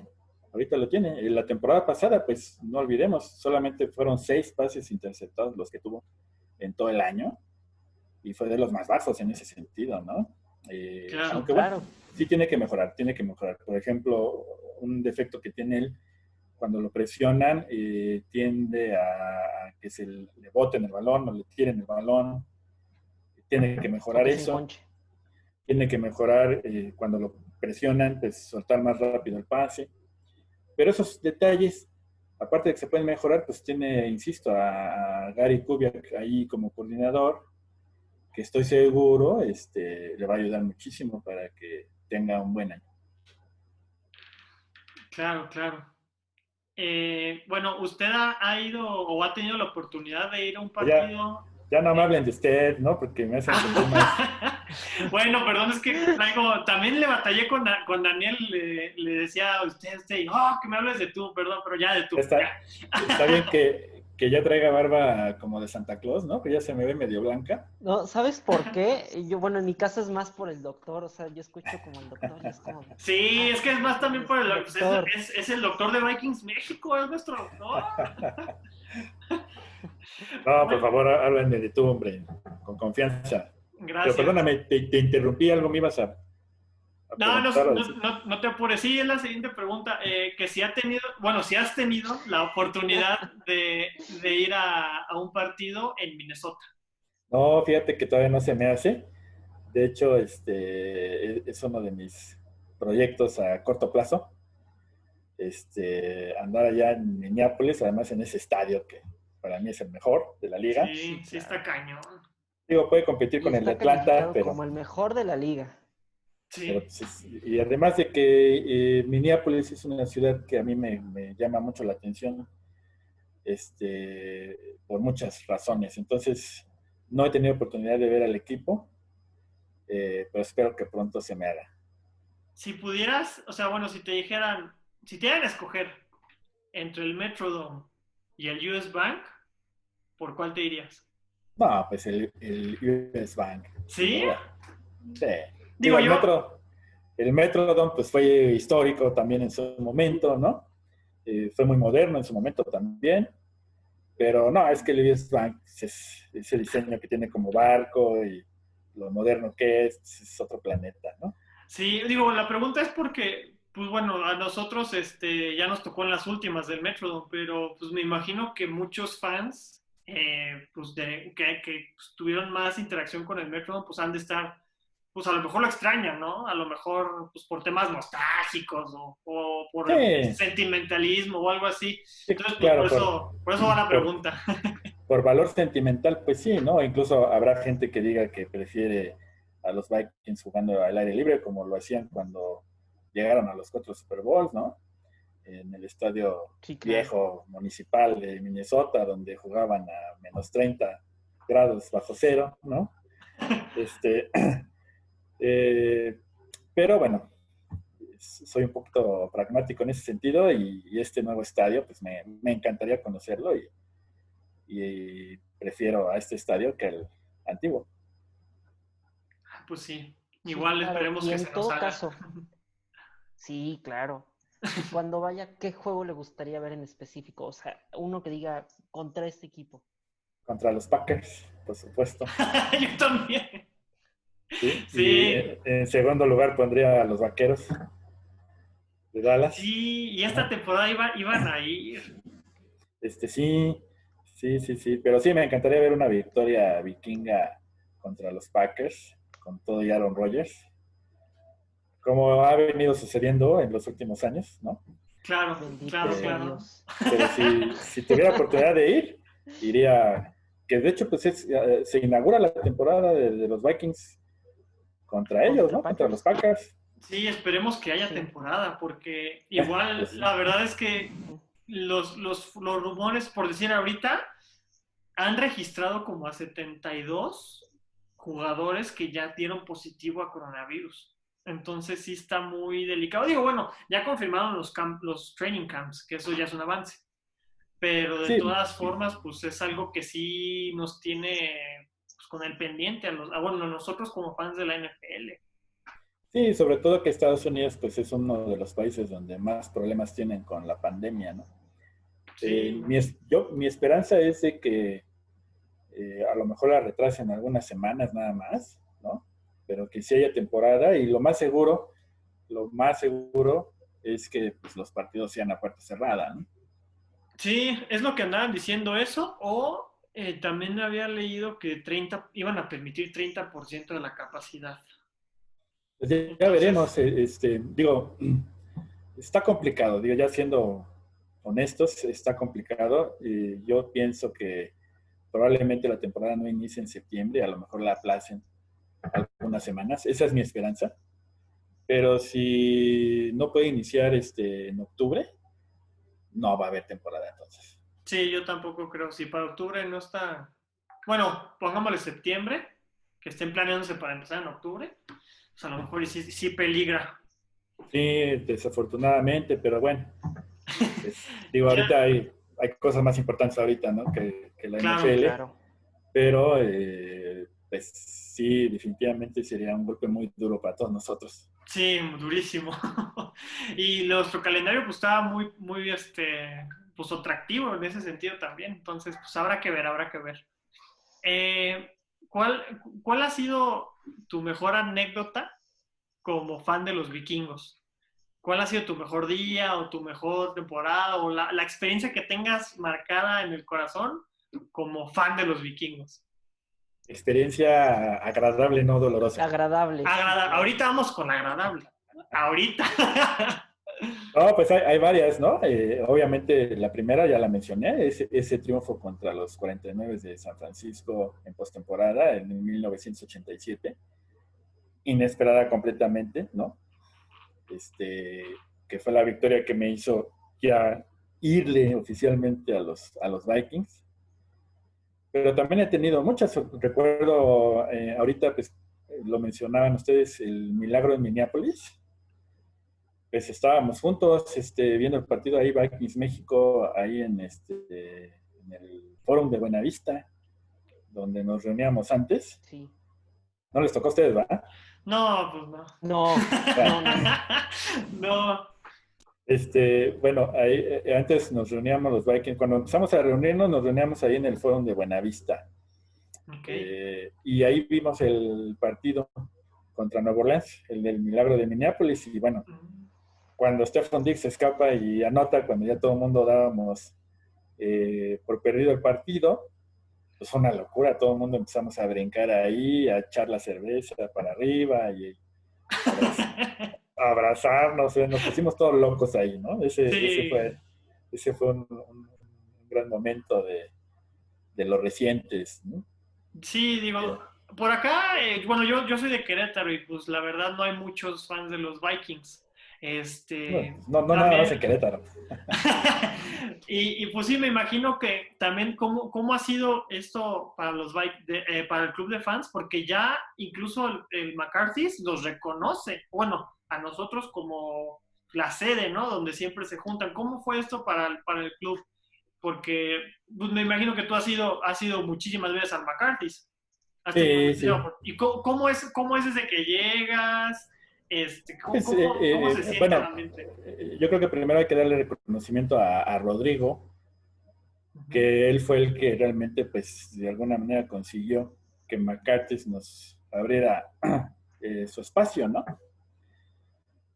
B: Ahorita lo tiene. En la temporada pasada, pues no olvidemos, solamente fueron 6 pases interceptados los que tuvo en todo el año y fue de los más bajos en ese sentido, ¿no?
A: Sí,
C: Claro.
B: Aunque bueno,
A: claro.
B: sí tiene que mejorar, tiene que mejorar. Por ejemplo, un defecto que tiene él, cuando lo presionan, tiende a que le boten el balón o le tiren el balón. Tiene que
A: O
B: mejorar
A: que se
B: eso.
A: enconche.
B: Tiene que mejorar cuando lo presionan, pues soltar más rápido el pase. Pero esos detalles, aparte de que se pueden mejorar, pues tiene, insisto, a Gary Kubiak ahí como coordinador, que estoy seguro le va a ayudar muchísimo para que tenga un buen año.
C: Claro, claro. Bueno, ¿usted ha ido o ha tenido la oportunidad de ir a un
B: Ya,
C: partido?
B: ya no me hablen de usted, ¿no? Porque me hacen sentir más.
C: Bueno, perdón, es que traigo, también le batallé con Daniel, le decía a usted, y, oh, que me hables de tú, perdón, pero ya de tú, ya.
B: Está bien que ya traiga barba como de Santa Claus, ¿no? Que ya se me ve medio blanca.
A: No, ¿sabes por qué? Yo, bueno, en mi caso es más por el doctor, o sea, yo escucho como el doctor y es como de,
C: Sí, es que es más también por el, pues
A: doctor.
C: es el doctor de Vikings México, es nuestro doctor.
B: No, por
C: Bueno,
B: favor, háblenme de tú, hombre, con confianza. Pero
C: gracias.
B: perdóname, te interrumpí, algo me ibas a
C: No,
B: preguntar o a decir.
C: no te apures. Sí, es la siguiente pregunta. Que si ha tenido, bueno, si has tenido la oportunidad de ir a un partido en Minnesota.
B: No, fíjate que todavía no se me hace. De hecho, es uno de mis proyectos a corto plazo. Andar allá en Minneapolis, además en ese estadio que para mí es el mejor de la liga.
C: Sí, sí está cañón.
B: Digo, puede competir
A: Y
B: con el
A: está
B: Atlanta,
A: calificado como el mejor de la liga.
B: pero
C: Sí.
B: pues, y además de que Minneapolis es una ciudad que a mí me llama mucho la atención, por muchas razones. Entonces, no he tenido oportunidad de ver al equipo, pero espero que pronto se me haga.
C: Si pudieras, o sea, bueno, si te dijeran, si te dieran a escoger entre el Metrodome y el US Bank, ¿por cuál te irías?
B: No, pues el US Bank, sin
C: ¿Sí?
B: duda. Sí.
C: Digo
B: Digo,
C: yo,
B: el Metrodome pues fue histórico también en su momento, ¿no? Fue muy moderno en su momento también, pero no, es que el US Bank es ese diseño que tiene como barco y lo moderno que es otro planeta, ¿no?
C: sí, digo, la pregunta es porque, pues bueno, a nosotros ya nos tocó en las últimas del Metrodome, pero pues me imagino que muchos fans, pues que pues, tuvieron más interacción con el Metrodome, pues han de estar, pues a lo mejor lo extrañan, ¿no? A lo mejor pues por temas nostálgicos o por
B: Sí,
C: sentimentalismo o algo así.
B: sí,
C: Entonces, pues
B: claro,
C: por eso va la
B: por,
C: pregunta.
B: por valor sentimental, pues sí, ¿no? Incluso habrá gente que diga que prefiere a los Vikings jugando al aire libre, como lo hacían cuando llegaron a los 4 Super Bowls, ¿no? En el estadio
A: Sí, claro.
B: viejo municipal de Minnesota, donde jugaban a -30 grados bajo cero, ¿no? Este, pero bueno, soy un poquito pragmático en ese sentido y este nuevo estadio, pues me encantaría conocerlo y prefiero a este estadio que al antiguo.
C: Pues sí,
A: Sí,
C: igual
A: claro.
C: esperemos
A: Y
C: que
A: en
C: se nos
A: todo
C: haga.
A: caso, sí, claro. Y cuando vaya, ¿qué juego le gustaría ver en específico? O sea, uno que diga contra este equipo.
B: Contra los Packers, por supuesto.
C: Yo también.
B: ¿Sí? Y
C: Sí,
B: en segundo lugar pondría a los Vaqueros de Dallas.
C: sí, y esta
B: ¿No?
C: temporada iban a ir.
B: Sí, sí, sí, sí. Pero sí, me encantaría ver una victoria vikinga contra los Packers, con todo y Aaron Rodgers, como ha venido sucediendo en los últimos años, ¿no?
C: Claro,
A: Bendito
C: claro,
A: sea
C: claro.
A: Dios.
B: Pero si tuviera oportunidad de ir, iría, que de hecho pues se inaugura la temporada de los Vikings contra ellos,
A: ¿Contra
B: ¿no? Contra los
A: Packers?
B: Packers.
C: Sí, esperemos que haya
A: Sí.
C: temporada, porque igual
B: Pues sí.
C: la verdad es que los rumores, por decir ahorita, han registrado como a 72 jugadores que ya dieron positivo a coronavirus. Entonces sí está muy delicado. Digo, bueno, ya confirmaron los training camps, que eso ya es un avance. Pero de
B: Sí,
C: todas formas, pues es algo que sí nos tiene pues, con el pendiente bueno, nosotros como fans de la NFL.
B: sí, sobre todo que Estados Unidos pues es uno de los países donde más problemas tienen con la pandemia, ¿no?
C: Sí,
B: Mi esperanza es de que a lo mejor la retrasen algunas semanas nada más, ¿no? Pero que sí haya temporada y lo más seguro es que pues, los partidos sean a puerta cerrada, ¿no?
C: sí, es lo que andaban diciendo eso, o también había leído que iban a permitir 30% de la capacidad.
B: Pues ya
C: Entonces,
B: veremos, digo, está complicado, digo, ya siendo honestos, está complicado. Yo pienso que probablemente la temporada no inicie en septiembre, a lo mejor la aplacen algunas semanas, esa es mi esperanza. Pero si no puede iniciar en octubre, no va a haber temporada entonces.
C: sí, yo tampoco creo. Si para octubre no está. Bueno, pongámosle septiembre, que estén planeándose para empezar en octubre, pues a lo mejor sí, sí peligra.
B: Sí, desafortunadamente, pero bueno, digo,
C: Ya,
B: ahorita hay cosas más importantes ahorita, ¿no? Que la
C: claro.
A: Sí,
B: NFL,
A: claro.
B: pero pues sí, definitivamente sería un golpe muy duro para todos nosotros.
C: Sí, durísimo. Y nuestro calendario pues estaba muy, muy, pues atractivo en ese sentido también. Entonces, pues habrá que ver, habrá que ver. Eh, ¿cuál ha sido tu mejor anécdota como fan de los vikingos? ¿Cuál ha sido tu mejor día o tu mejor temporada o la experiencia que tengas marcada en el corazón como fan de los vikingos?
B: experiencia agradable, no dolorosa.
A: Agradable.
C: Ahorita vamos con agradable. Ahorita.
B: No, pues hay varias, ¿no? Obviamente la primera ya la mencioné, ese triunfo contra los 49 de San Francisco en postemporada en 1987, inesperada completamente, ¿no? Que fue la victoria que me hizo ya irle oficialmente a los Vikings. Pero también he tenido muchas, recuerdo ahorita, pues lo mencionaban ustedes, el milagro en Minneapolis. Pues estábamos juntos viendo el partido ahí, Vikings México, ahí en el Fórum de Buenavista, donde nos reuníamos antes.
A: Sí.
B: No les tocó a ustedes, ¿verdad?
C: No, pues no.
A: No.
C: No.
B: Bueno, ahí, antes nos reuníamos los Vikings. Cuando empezamos a reunirnos, nos reuníamos ahí en el Fórum de Buenavista.
C: Okay.
B: Y ahí vimos el partido contra Nueva Orleans, el del milagro de Minneapolis. Y bueno, cuando Stefon Diggs se escapa y anota, cuando ya todo el mundo dábamos por perdido el partido, pues fue una locura. Todo el mundo empezamos a brincar ahí, a echar la cerveza para arriba y abrazarnos, nos pusimos todos locos ahí, ¿no? Ese fue un gran momento de los recientes, ¿no?
C: Sí, digo, por acá, bueno, yo soy de Querétaro y pues la verdad no hay muchos fans de los Vikings.
B: No nada más en Querétaro.
C: y pues sí, me imagino que también cómo ha sido esto para para el club de fans, porque ya incluso el McCarthy's los reconoce, bueno, a nosotros como la sede, ¿no? Donde siempre se juntan. ¿Cómo fue esto para el club? Porque pues, me imagino que tú has ido muchísimas veces al McCarthy's.
B: Sí.
C: ¿Y cómo es desde que llegas? ¿Cómo se siente
B: bueno,
C: realmente?
B: Yo creo que primero hay que darle reconocimiento a Rodrigo, que él fue el que realmente, pues, de alguna manera consiguió que McCarthy's nos abriera su espacio, ¿no?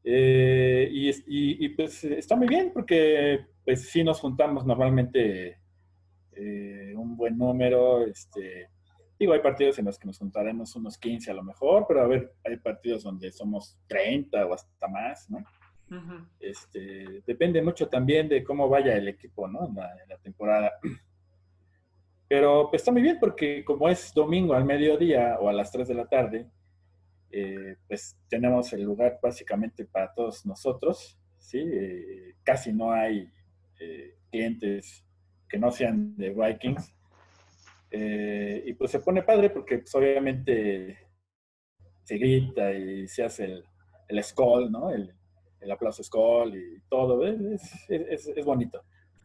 B: Y pues está muy bien porque pues sí nos juntamos normalmente un buen número, digo, hay partidos en los que nos juntaremos unos 15 a lo mejor, pero a ver, hay partidos donde somos 30 o hasta más, ¿no?
C: Uh-huh.
B: Depende mucho también de cómo vaya el equipo, ¿no? En la temporada. Pero pues está muy bien porque como es domingo al mediodía o a las 3 de la tarde, pues tenemos el lugar básicamente para todos nosotros, ¿sí? Casi no hay clientes que no sean de Vikings. Y pues se pone padre porque pues, obviamente se grita y se hace el skol, ¿no? El aplauso skol y todo. Es bonito.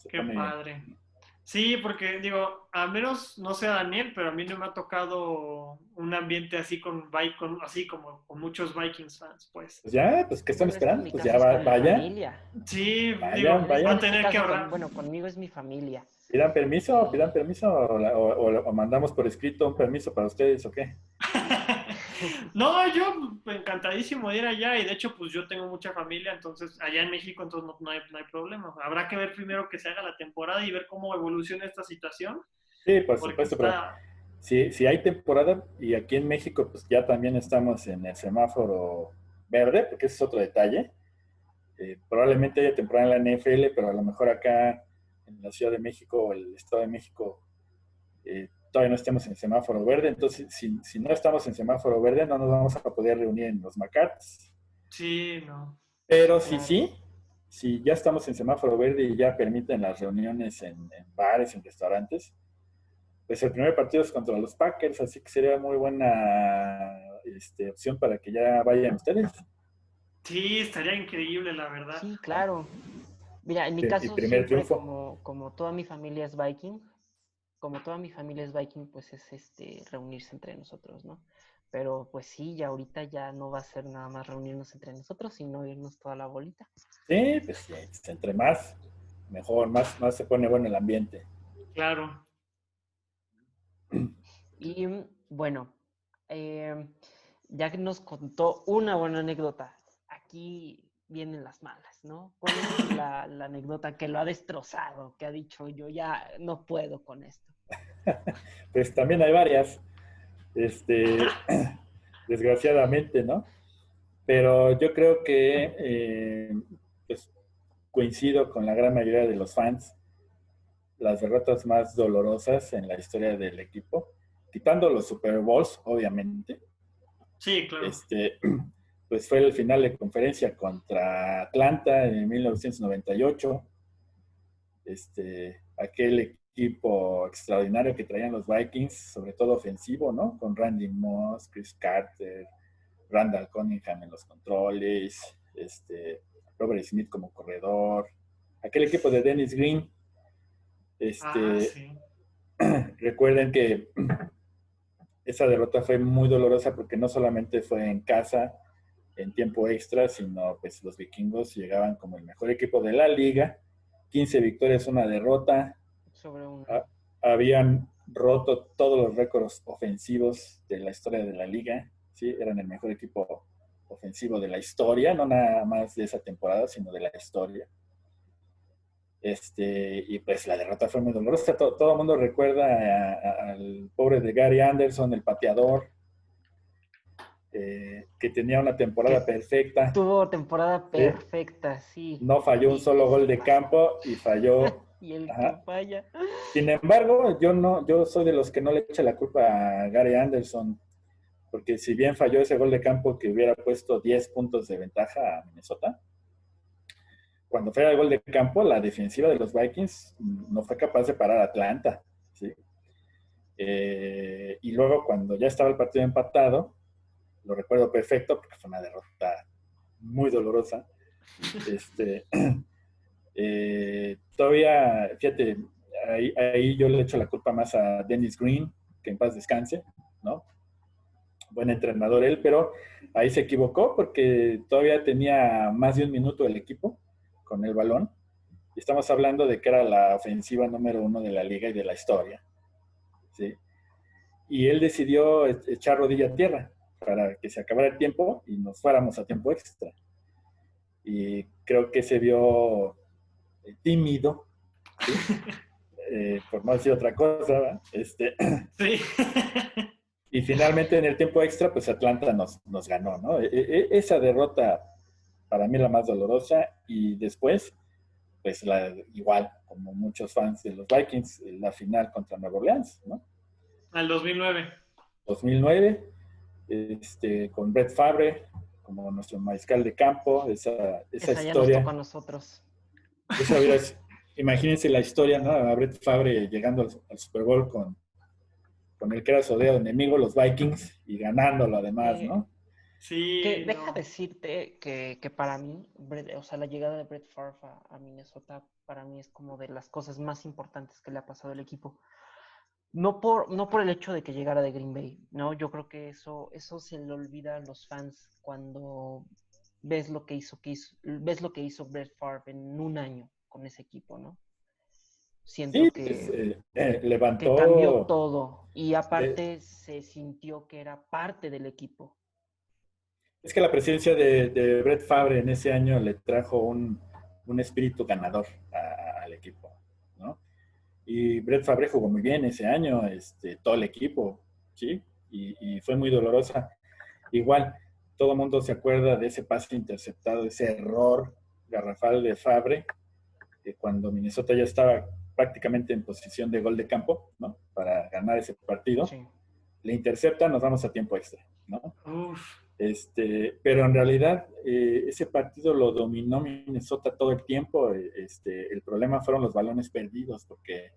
C: Qué padre. Bien. Sí, porque digo, al menos, no sé Daniel, pero a mí no me ha tocado un ambiente así así como con muchos Vikings fans, pues.
B: Pues ya, pues ¿qué están esperando? Pues ya vaya.
C: Sí,
B: vayan.
C: Va a tener que ahorrar.
A: Bueno, conmigo es mi familia.
B: Pidan permiso o mandamos por escrito un permiso para ustedes o qué.
C: No, yo encantadísimo de ir allá y de hecho pues yo tengo mucha familia, entonces allá en México entonces no hay problema. Habrá que ver primero que se haga la temporada y ver cómo evoluciona esta situación.
B: Sí, por supuesto, pero si hay temporada y aquí en México pues ya también estamos en el semáforo verde, porque ese es otro detalle. Probablemente haya temporada en la NFL, pero a lo mejor acá en la Ciudad de México o el Estado de México todavía no estemos en semáforo verde, entonces si no estamos en semáforo verde no nos vamos a poder reunir en los McCarthy's.
C: Sí, no.
B: Pero si ya estamos en semáforo verde y ya permiten las reuniones en bares, en restaurantes, pues el primer partido es contra los Packers, así que sería muy buena opción para que ya vayan ustedes.
C: Sí, estaría increíble, la verdad.
A: Sí, claro. Mira, en mi caso, siempre como toda mi familia es Viking, pues es reunirse entre nosotros, ¿no? Pero pues sí, ya ahorita ya no va a ser nada más reunirnos entre nosotros, sino irnos toda la bolita.
B: Sí, pues entre más, mejor, más se pone bueno el ambiente.
C: Claro.
A: Y bueno, ya que nos contó una buena anécdota, aquí vienen las malas, ¿no? ¿Cuál es la anécdota que lo ha destrozado, que ha dicho yo ya no puedo con esto?
B: Pues también hay varias. este, desgraciadamente, ¿no? Pero yo creo que pues, coincido con la gran mayoría de los fans, las derrotas más dolorosas en la historia del equipo, quitando los Super Bowls, obviamente,
C: Sí, claro.
B: pues fue el final de conferencia contra Atlanta en 1998, aquel equipo extraordinario que traían los Vikings, sobre todo ofensivo, ¿no? Con Randy Moss, Chris Carter, Randall Cunningham en los controles, Robert Smith como corredor, aquel equipo de Dennis Green.
C: Sí.
B: Recuerden que esa derrota fue muy dolorosa porque no solamente fue en casa, en tiempo extra, sino pues los vikingos llegaban como el mejor equipo de la liga, 15 victorias, una derrota,
A: Sobre un...
B: habían roto todos los récords ofensivos de la historia de la liga, ¿sí? Eran el mejor equipo ofensivo de la historia, no nada más de esa temporada, sino de la historia. Y pues la derrota fue muy dolorosa. Todo el mundo recuerda al pobre de Gary Anderson, el pateador, que tenía una temporada perfecta.
A: Tuvo temporada perfecta, sí.
B: No falló un solo gol de campo y falló.
A: Y el que falla.
B: Sin embargo, yo soy de los que no le echa la culpa a Gary Anderson, porque si bien falló ese gol de campo que hubiera puesto 10 puntos de ventaja a Minnesota, cuando fue el gol de campo, la defensiva de los Vikings no fue capaz de parar a Atlanta, ¿sí? Y luego cuando ya estaba el partido empatado, lo recuerdo perfecto porque fue una derrota muy dolorosa. Todavía, fíjate, ahí yo le echo la culpa más a Dennis Green, que en paz descanse, ¿no? Buen entrenador él, pero ahí se equivocó porque todavía tenía más de un minuto el equipo con el balón. Y estamos hablando de que era la ofensiva número 1 de la liga y de la historia, ¿sí? Y él decidió echar rodilla a tierra para que se acabara el tiempo y nos fuéramos a tiempo extra. Y creo que se vio tímido, ¿sí? Por no decir otra cosa, ¿verdad?
C: Sí.
B: Y finalmente en el tiempo extra, pues Atlanta nos ganó, ¿no? Esa derrota para mí la más dolorosa y después, pues igual, como muchos fans de los Vikings, la final contra Nueva Orleans, ¿no?
C: Al 2009.
B: 2009, con Brett Favre como nuestro mariscal de campo, esa
A: historia. Ya nos tocó a nosotros.
B: Imagínense la historia, ¿no? A Brett Favre llegando al Super Bowl con el que era su odiado enemigo, los Vikings, y ganándolo además, ¿no?
C: Sí.
A: Que deja decirte que para mí, o sea, la llegada de Brett Favre a Minnesota, para mí es como de las cosas más importantes que le ha pasado al equipo. No por el hecho de que llegara de Green Bay, ¿no? Yo creo que eso se le olvida a los fans cuando ves lo que hizo Brett Favre en un año con ese equipo, ¿no? Siento que
B: levantó...
A: que cambió todo y aparte se sintió que era parte del equipo.
B: Es que la presencia de Brett Favre en ese año le trajo un espíritu ganador al equipo, ¿no? Y Brett Favre jugó muy bien ese año, todo el equipo, ¿sí? Y fue muy dolorosa. Igual, todo el mundo se acuerda de ese pase interceptado, ese error garrafal de Favre, cuando Minnesota ya estaba prácticamente en posición de gol de campo, ¿no? Para ganar ese partido. Sí. Le intercepta, nos vamos a tiempo extra, ¿no?
C: Uf.
B: Pero en realidad ese partido lo dominó Minnesota todo el tiempo. El problema fueron los balones perdidos, porque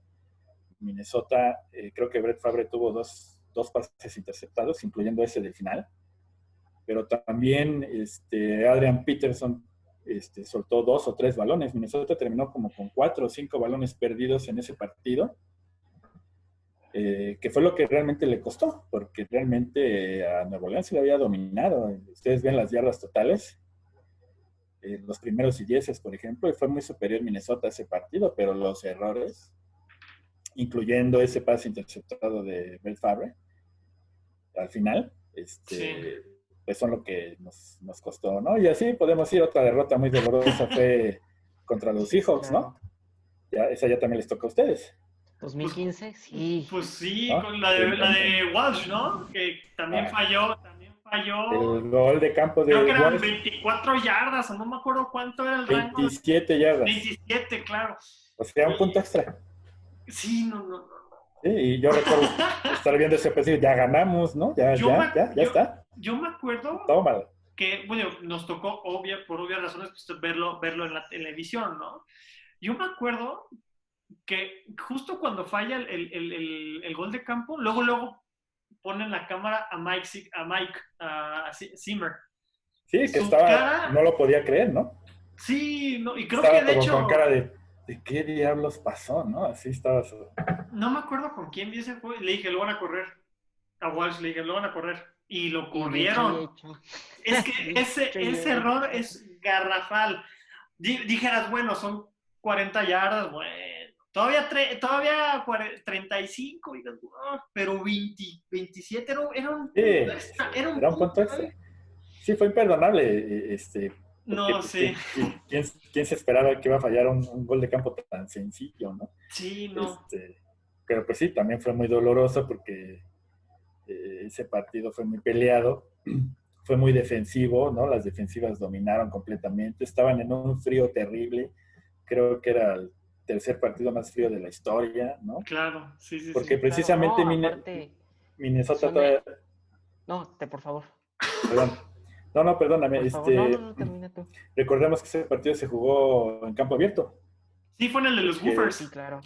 B: Minnesota, creo que Brett Favre tuvo dos pases interceptados, incluyendo ese del final. Pero también Adrian Peterson soltó 2 o 3 balones. Minnesota terminó como con 4 o 5 balones perdidos en ese partido, que fue lo que realmente le costó, porque realmente a Nueva Orleans se le había dominado. Ustedes ven las yardas totales, los primeros y 10, por ejemplo, y fue muy superior Minnesota a ese partido, pero los errores, incluyendo ese pase interceptado de Brett Favre, al final,
C: sí.
B: pues son lo que nos costó, ¿no? Y así podemos ir, otra derrota muy dolorosa fue contra los Seahawks, ¿no? Ya, esa ya también les toca a ustedes.
A: 2015, sí.
C: Pues sí,
B: ¿no?
C: con la de Walsh, ¿no? Que también falló.
B: El gol de campo
C: Creo que
B: de
C: eran
B: Walsh,
C: 24 yardas, o no me acuerdo cuánto era el rango.
B: 27 yardas.
C: 27, claro.
B: O sea, un punto extra.
C: Sí, no.
B: Sí, y yo recuerdo estar viendo ese partido, ya ganamos, ¿no? Ya está.
C: Yo me acuerdo
B: Tómalo.
C: que, bueno, nos tocó, por obvias razones, pues, verlo en la televisión, ¿no? Yo me acuerdo que justo cuando falla el gol de campo, luego ponen la cámara a Zimmer.
B: Sí, que
C: Su
B: estaba,
C: cara,
B: no lo podía creer, ¿no?
C: sí, no, y creo
B: Estaba
C: que de
B: como
C: hecho,
B: con cara de qué diablos pasó, ¿no? Así estaba su...
C: no me acuerdo con quién vi ese juego, le dije, lo van a correr. A Walsh le dije, lo van a correr. Y lo
A: Y dicho y
C: corrieron.
A: hecho.
C: Es que
A: Dicho y
C: ese
A: hecho.
C: error es garrafal. Dijeras, bueno, son 40 yardas, bueno. Todavía 35, pero 27 era un
B: Sí,
C: punto extra. Era un
B: era un punto
C: punto,
B: extra.
C: ¿eh?
B: Sí, fue imperdonable, porque
C: No,
B: pues,
C: sí.
B: ¿quién se esperaba que iba a fallar un gol de campo tan sencillo, ¿no?
C: Sí, no.
B: Pero pues sí, también fue muy doloroso porque ese partido fue muy peleado, fue muy defensivo, ¿no? Las defensivas dominaron completamente, estaban en un frío terrible, creo que era el tercer partido más frío de la historia, ¿no?
C: Claro, sí.
B: Porque
A: Claro,
B: precisamente
A: no, aparte,
B: Minnesota
A: son...
B: todavía...
A: No, por favor.
B: Perdón. No, perdóname.
A: Por favor, no, termina tú.
B: Recordemos que ese partido se jugó en campo abierto.
C: Sí, fue en el de los
B: Porque,
C: Gophers,
A: Sí, claro.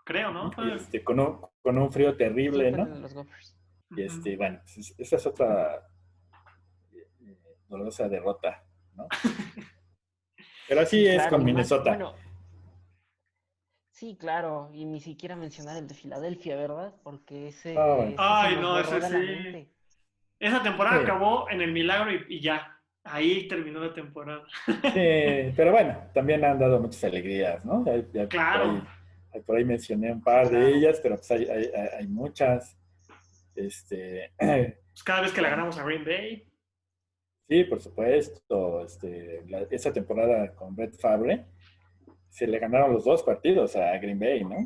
C: creo, ¿no?
B: con un frío
A: Sí,
B: terrible,
A: fue
B: ¿no?
A: de los Gophers.
B: Y bueno, pues, esa es otra dolorosa derrota, ¿no? Pero así
A: Sí,
B: es
A: claro,
B: con
A: y más,
B: Minnesota.
A: bueno, sí, claro, y ni siquiera mencionar el de Filadelfia, ¿verdad? Porque
B: Bueno.
A: ese se
C: Ay,
A: nos
C: no,
A: borró
C: ese
A: de la
C: sí.
A: mente.
C: Esa temporada
B: Sí,
C: acabó en el milagro y ya. Ahí terminó la temporada.
B: sí, pero bueno, también han dado muchas alegrías, ¿no? Ya
C: Claro,
B: por ahí mencioné un par de
A: Claro.
B: ellas, pero pues hay muchas.
C: pues cada vez que la
B: Bueno,
C: ganamos a Green Bay.
B: sí, por supuesto. Esa temporada con Brett Favre se le ganaron los dos partidos a Green Bay, ¿no?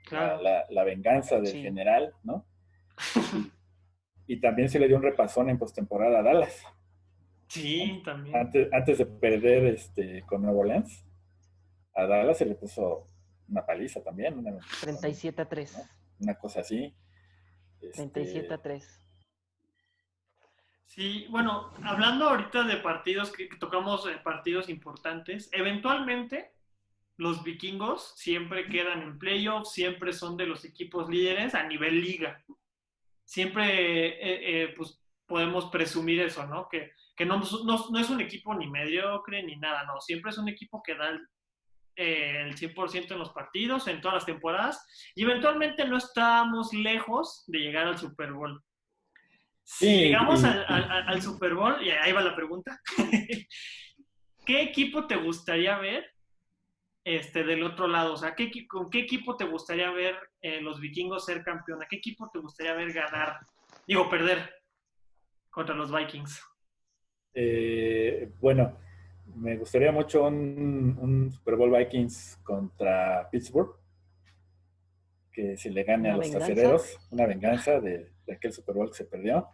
C: Claro.
B: La venganza del
A: Sí.
B: general, ¿no? Y también se le dio un repasón en postemporada a Dallas.
C: Sí, también.
B: Antes de perder con Nueva Orleans, a Dallas se le puso una paliza también.
A: 37-3.
B: ¿no? Una cosa así.
A: 37-3.
C: Sí, bueno, hablando ahorita de partidos que tocamos partidos importantes, eventualmente los vikingos siempre quedan en playoffs, siempre son de los equipos líderes a nivel liga. Siempre pues podemos presumir eso, ¿no? Que no es un equipo ni mediocre ni nada, no. Siempre es un equipo que da el 100% en los partidos, en todas las temporadas, y eventualmente no estamos lejos de llegar al Super Bowl. Si
B: Sí,
C: llegamos al Super Bowl, y ahí va la pregunta, ¿qué equipo te gustaría ver del otro lado? O sea, ¿con qué equipo te gustaría ver los vikingos ser campeón? ¿A qué equipo te gustaría ver ganar? Digo, perder contra los Vikings.
B: bueno, me gustaría mucho un Super Bowl Vikings contra Pittsburgh, que se le gane a
A: ¿Una
B: los
A: venganza?
B: acereros, una venganza de aquel Super Bowl que se perdió.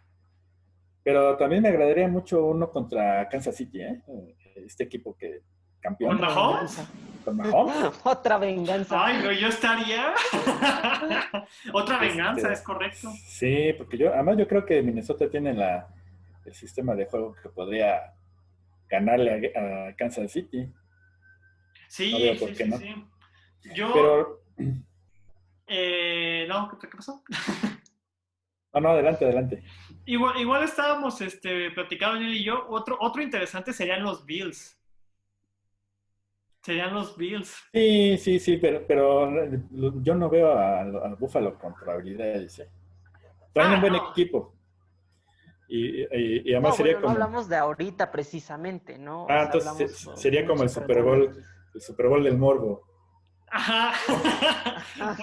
B: Pero también me agradaría mucho uno contra Kansas City, ¿eh? Este equipo que campeón.
C: ¿Con
A: Otra
C: Mahomes?
A: venganza.
B: Con Mahomes.
A: Otra venganza.
C: Ay, no, yo estaría. Otra venganza, es correcto.
B: Sí, porque además yo creo que Minnesota tiene el sistema de juego que podría ganarle a Kansas City. No
C: Sí,
B: veo por qué no.
C: sí. Yo.
B: Pero.
C: No, ¿qué pasó?
B: No, adelante.
C: Igual estábamos platicando él y yo. Otro interesante serían los Bills.
B: Sí, pero yo no veo a Buffalo con probabilidades. Traen un buen
C: No.
B: equipo. Y además
A: No,
B: sería
A: bueno, no
B: como...
A: hablamos de ahorita precisamente, ¿no? O sea,
B: entonces
A: hablamos
B: sería
A: un
B: como el Super Bowl,
A: X.
B: el Super Bowl del morbo.
C: Ajá.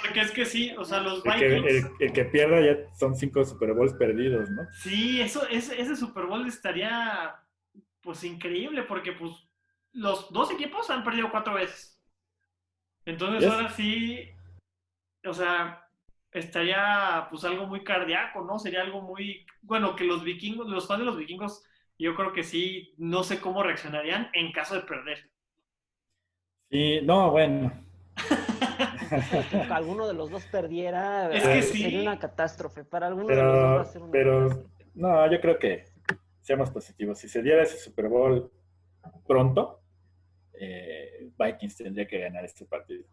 C: Porque es que sí, o sea, los
B: El
C: Vikings.
B: que pierda ya son 5 Super Bowls perdidos, ¿no?
C: Sí, ese Super Bowl estaría pues increíble porque pues los dos equipos han perdido 4 veces. Entonces
B: Yes.
C: ahora sí o sea, estaría pues algo muy cardíaco, ¿no? Sería algo muy, bueno, que los vikingos, los fans de los vikingos, yo creo que sí, no sé cómo reaccionarían en caso de perder.
B: Sí, no, bueno.
A: Sí, que alguno de los dos perdiera,
C: Es que
A: sería una
C: sí,
A: catástrofe. Para alguno de los dos va a
B: Pero,
A: ser una
B: pero,
A: catástrofe.
B: no, yo creo que seamos positivos. Si se diera ese Super Bowl pronto, Vikings tendría que ganar este partido.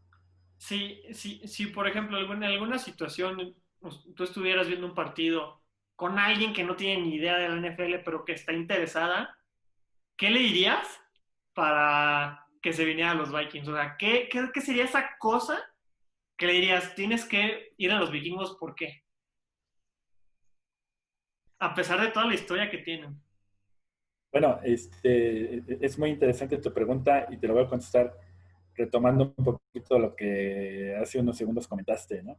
C: sí, sí, sí, por ejemplo, en alguna situación pues, tú estuvieras viendo un partido con alguien que no tiene ni idea de la NFL, pero que está interesada, ¿qué le dirías para que se viniera a los Vikings? O sea, ¿qué sería esa cosa que le dirías, tienes que ir a los vikingos? ¿Por qué? A pesar de toda la historia que tienen.
B: Bueno, es muy interesante tu pregunta y te lo voy a contestar retomando un poquito lo que hace unos segundos comentaste, ¿no?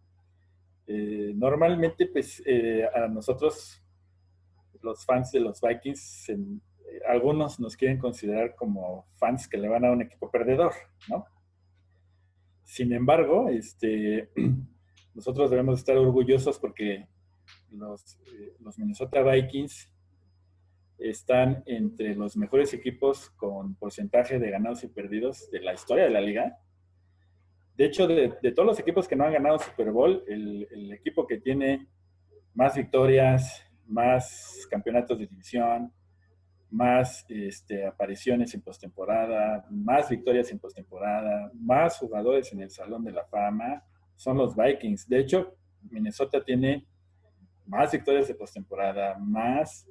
B: Normalmente, pues, a nosotros, los fans de los Vikings, algunos nos quieren considerar como fans que le van a un equipo perdedor, ¿no? Sin embargo, nosotros debemos estar orgullosos porque los Minnesota Vikings están entre los mejores equipos con porcentaje de ganados y perdidos de la historia de la liga. De hecho, de todos los equipos que no han ganado Super Bowl, el equipo que tiene más victorias, más campeonatos de división, más apariciones en postemporada, más victorias en postemporada, más jugadores en el Salón de la Fama, son los Vikings. De hecho, Minnesota tiene más victorias de postemporada, más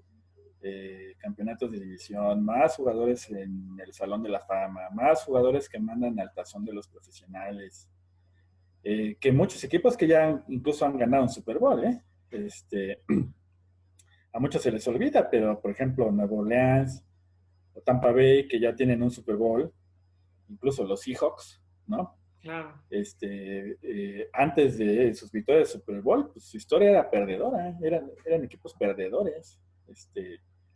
B: campeonatos de división, más jugadores en el Salón de la Fama, más jugadores que mandan al tazón de los profesionales, que muchos equipos que ya incluso han ganado un Super Bowl, ¿eh? A muchos se les olvida, pero por ejemplo, Nueva Orleans o Tampa Bay, que ya tienen un Super Bowl, incluso los Seahawks, ¿no?
C: Claro.
B: Antes de sus victorias de Super Bowl, pues su historia era perdedora, eran equipos perdedores.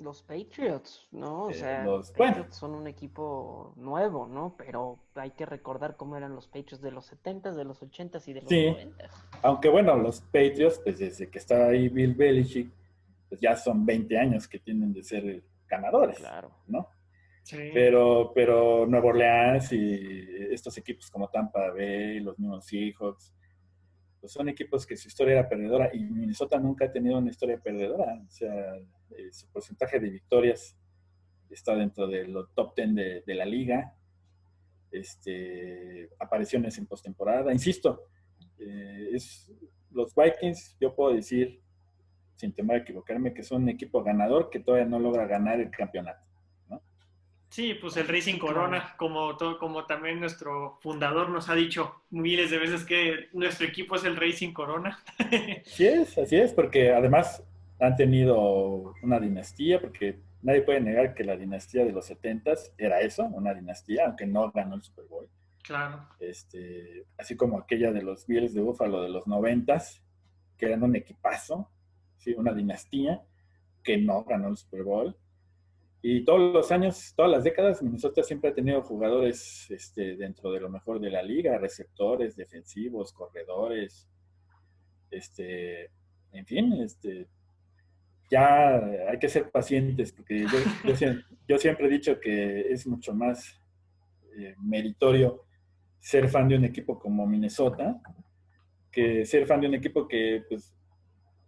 A: Los Patriots, ¿no? O sea, los
B: Bueno,
A: Patriots son un equipo nuevo, ¿no? Pero hay que recordar cómo eran los Patriots de los 70s, de los 80s y de los
B: sí,
A: 90s.
B: aunque bueno, los Patriots, pues desde que está ahí Bill Belichick, pues ya son 20 años que tienen de ser ganadores,
A: Claro.
B: ¿no?
C: Sí.
B: Pero Nueva Orleans y estos equipos como Tampa Bay, los mismos Seahawks, pues son equipos que su historia era perdedora y Minnesota nunca ha tenido una historia perdedora. O sea, su porcentaje de victorias está dentro de los top 10 de la liga. Apariciones en postemporada. Insisto, los Vikings, yo puedo decir, sin temor a equivocarme, que son un equipo ganador que todavía no logra ganar el campeonato, ¿no?
C: Sí, pues el Racing
A: Sí, claro.
C: Corona, como también nuestro fundador nos ha dicho miles de veces que nuestro equipo es el Racing Corona.
B: Así es, porque además han tenido una dinastía, porque nadie puede negar que la dinastía de los 70s era eso, una dinastía, aunque no ganó el Super Bowl.
C: Claro.
B: Así como aquella de los Bills de Buffalo de los 90s, que eran un equipazo, ¿sí? Una dinastía que no ganó el Super Bowl. Y todos los años, todas las décadas, Minnesota siempre ha tenido jugadores dentro de lo mejor de la liga, receptores, defensivos, corredores, en fin, ya hay que ser pacientes, porque yo siempre he dicho que es mucho más meritorio ser fan de un equipo como Minnesota que ser fan de un equipo que, pues,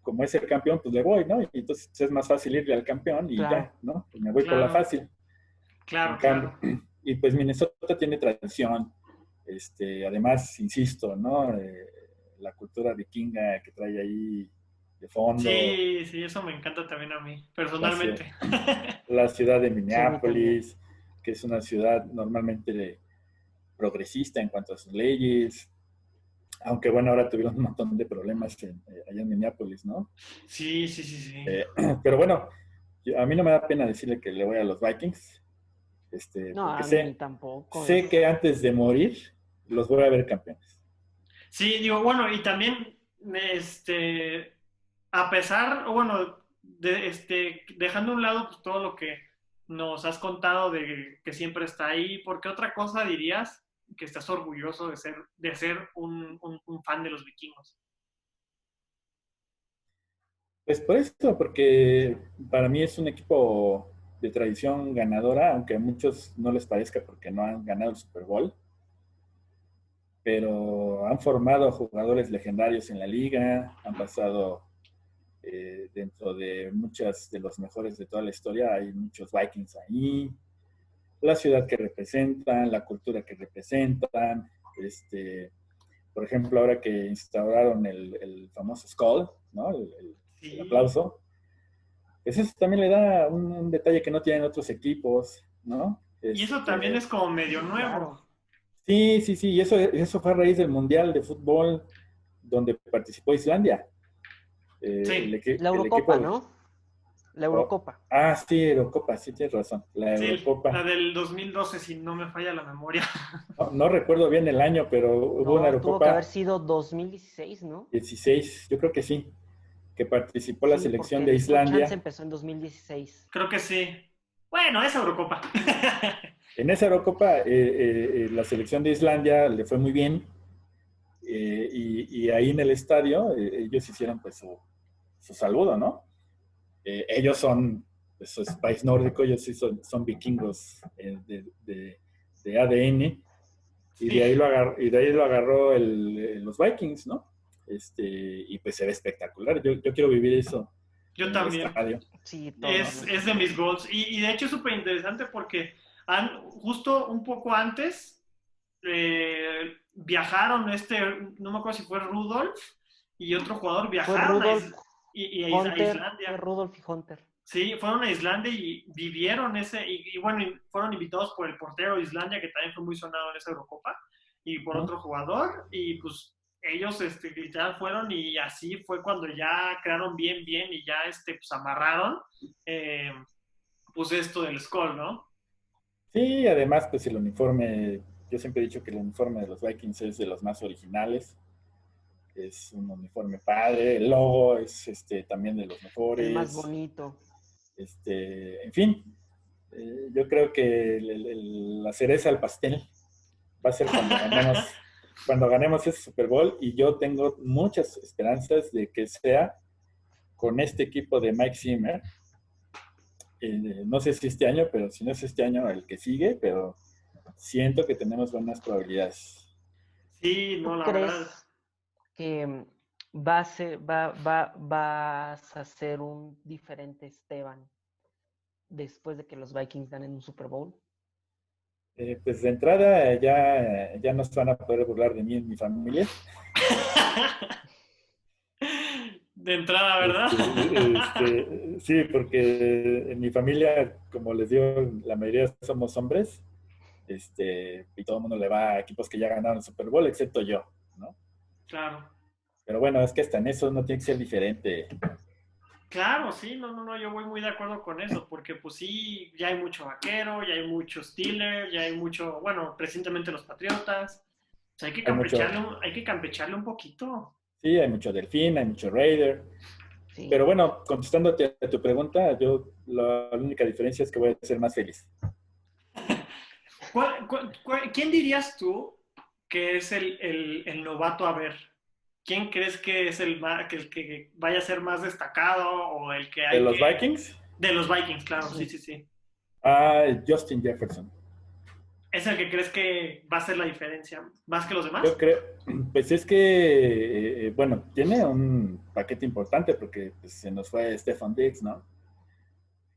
B: como es el campeón, pues le voy, ¿no? Y entonces es más fácil irle al campeón y
A: Claro.
B: ya, ¿no? Pues me voy por la
C: Claro,
B: fácil. En
C: claro,
B: cambio,
C: claro.
B: y pues Minnesota tiene tradición, además, insisto, ¿no? La cultura vikinga que trae ahí de fondo,
C: Sí, sí, eso me encanta también a mí,
B: la, ciudad,
C: personalmente.
B: la ciudad de
A: Sí, a mí también.
B: Minneapolis, que es una ciudad normalmente progresista en cuanto a sus leyes, aunque bueno, ahora tuvieron un montón de problemas allá en Minneapolis, ¿no?
C: Sí, sí, sí, sí.
B: Pero bueno, a mí no me da pena decirle que le voy a los Vikings,
A: No,
B: porque
A: a mí
B: sé,
A: tampoco.
B: sé que antes de morir los voy a ver campeones.
C: Sí, digo, bueno, y también, a pesar, o bueno, dejando a un lado pues, todo lo que nos has contado de que siempre está ahí, ¿por qué otra cosa dirías que estás orgulloso de ser un fan de los vikingos?
B: Pues por eso, porque para mí es un equipo de tradición ganadora, aunque a muchos no les parezca porque no han ganado el Super Bowl, pero han formado jugadores legendarios en la liga, han pasado dentro de muchas de los mejores de toda la historia, hay muchos Vikings ahí, la ciudad que representan, la cultura que representan, por ejemplo, ahora que instauraron el famoso Skull, ¿no? El
C: Sí.
B: aplauso, pues eso también le da un detalle que no tienen otros equipos, ¿no?
C: Y eso también es como medio
A: Sí,
C: nuevo.
A: claro.
B: Sí, y eso fue a raíz del Mundial de Fútbol donde participó Islandia.
C: Sí,
A: La
B: El
A: Eurocopa,
B: equipo...
A: ¿no? La
B: oh,
A: Eurocopa.
B: sí, Eurocopa, sí tienes razón. La
C: sí, la
B: Eurocopa.
C: del 2012, si no me falla la memoria.
B: No, no recuerdo bien el año, pero hubo una
A: No, tuvo que haber
B: Eurocopa
A: sido 2016, ¿no?
B: 16, yo creo que sí, que participó la
A: Sí,
B: selección
A: porque
B: de
A: el Sport Chance
B: Islandia.
A: empezó en 2016.
C: Creo que sí. Bueno, esa Eurocopa.
B: En esa Eurocopa, la selección de Islandia le fue muy bien y ahí en el estadio ellos hicieron pues su saludo, ¿no? Ellos son, pues, es país nórdico, ellos sí son vikingos de ADN y
C: Sí,
B: y de ahí lo agarró los Vikings, ¿no? Y pues se ve espectacular. Yo quiero vivir eso
C: yo
B: en el
C: también.
B: estadio,
A: Sí, todos
C: Es de mis
A: nosotros.
C: goals. Y de hecho es súper interesante porque justo un poco antes viajaron no me acuerdo si fue Rudolf y otro jugador
A: Fue
C: viajaron
A: Rudolf
C: a
A: Hunter, fue
C: Islandia.
A: Rudolf y Hunter.
C: Sí, fueron a Islandia y vivieron bueno, fueron invitados por el portero de Islandia, que también fue muy sonado en esa Eurocopa, y por
B: ¿no?
C: otro jugador, y pues ellos literal fueron y así fue cuando ya crearon bien y ya pues amarraron eh, pues esto del Skull, ¿no?
B: Sí, además, pues el uniforme, yo siempre he dicho que el uniforme de los Vikings es de los más originales. Es un uniforme padre, el logo es también de los
A: El más
B: mejores.
A: bonito.
B: En fin, yo creo que la cereza al pastel va a ser cuando ganemos ese Super Bowl y yo tengo muchas esperanzas de que sea con este equipo de Mike Zimmer. No sé si este año, pero si no es este año, el que sigue, pero siento que tenemos buenas probabilidades.
C: Sí, no,
A: ¿Tú
C: la verdad.
A: crees que vas a ser un diferente Esteban después de que los Vikings ganen un Super Bowl?
B: Pues de entrada ya no se van a poder burlar de mí en mi familia.
C: De entrada, ¿verdad?
B: Sí, porque en mi familia, como les digo, la mayoría somos hombres, y todo el mundo le va a equipos que ya ganaron el Super Bowl, excepto yo, ¿no?
C: Claro.
B: Pero bueno, es que hasta en eso no tiene que ser diferente.
C: Claro, sí, no, yo voy muy de acuerdo con eso, porque pues sí, ya hay mucho vaquero, ya hay mucho Steeler, ya hay mucho, bueno, recientemente los Patriotas. O sea,
B: Hay mucho,
C: hay que campecharle un poquito.
B: sí, hay mucho Delfín, hay mucho Raider. Pero
A: Sí.
B: bueno, contestándote a tu pregunta, yo la única diferencia es que voy a ser más feliz.
C: ¿Quién dirías tú que es el novato a ver? ¿Quién crees que es el que vaya a ser más destacado o el que
B: De
C: hay
B: los
C: que...
B: Vikings,
C: De los Vikings, claro, sí.
B: Justin Jefferson.
C: ¿Es el que crees que va a ser la diferencia más que los
B: Yo
C: demás?
B: creo, pues es que, bueno, tiene un paquete importante porque pues, se nos fue Stefan Diggs, ¿no?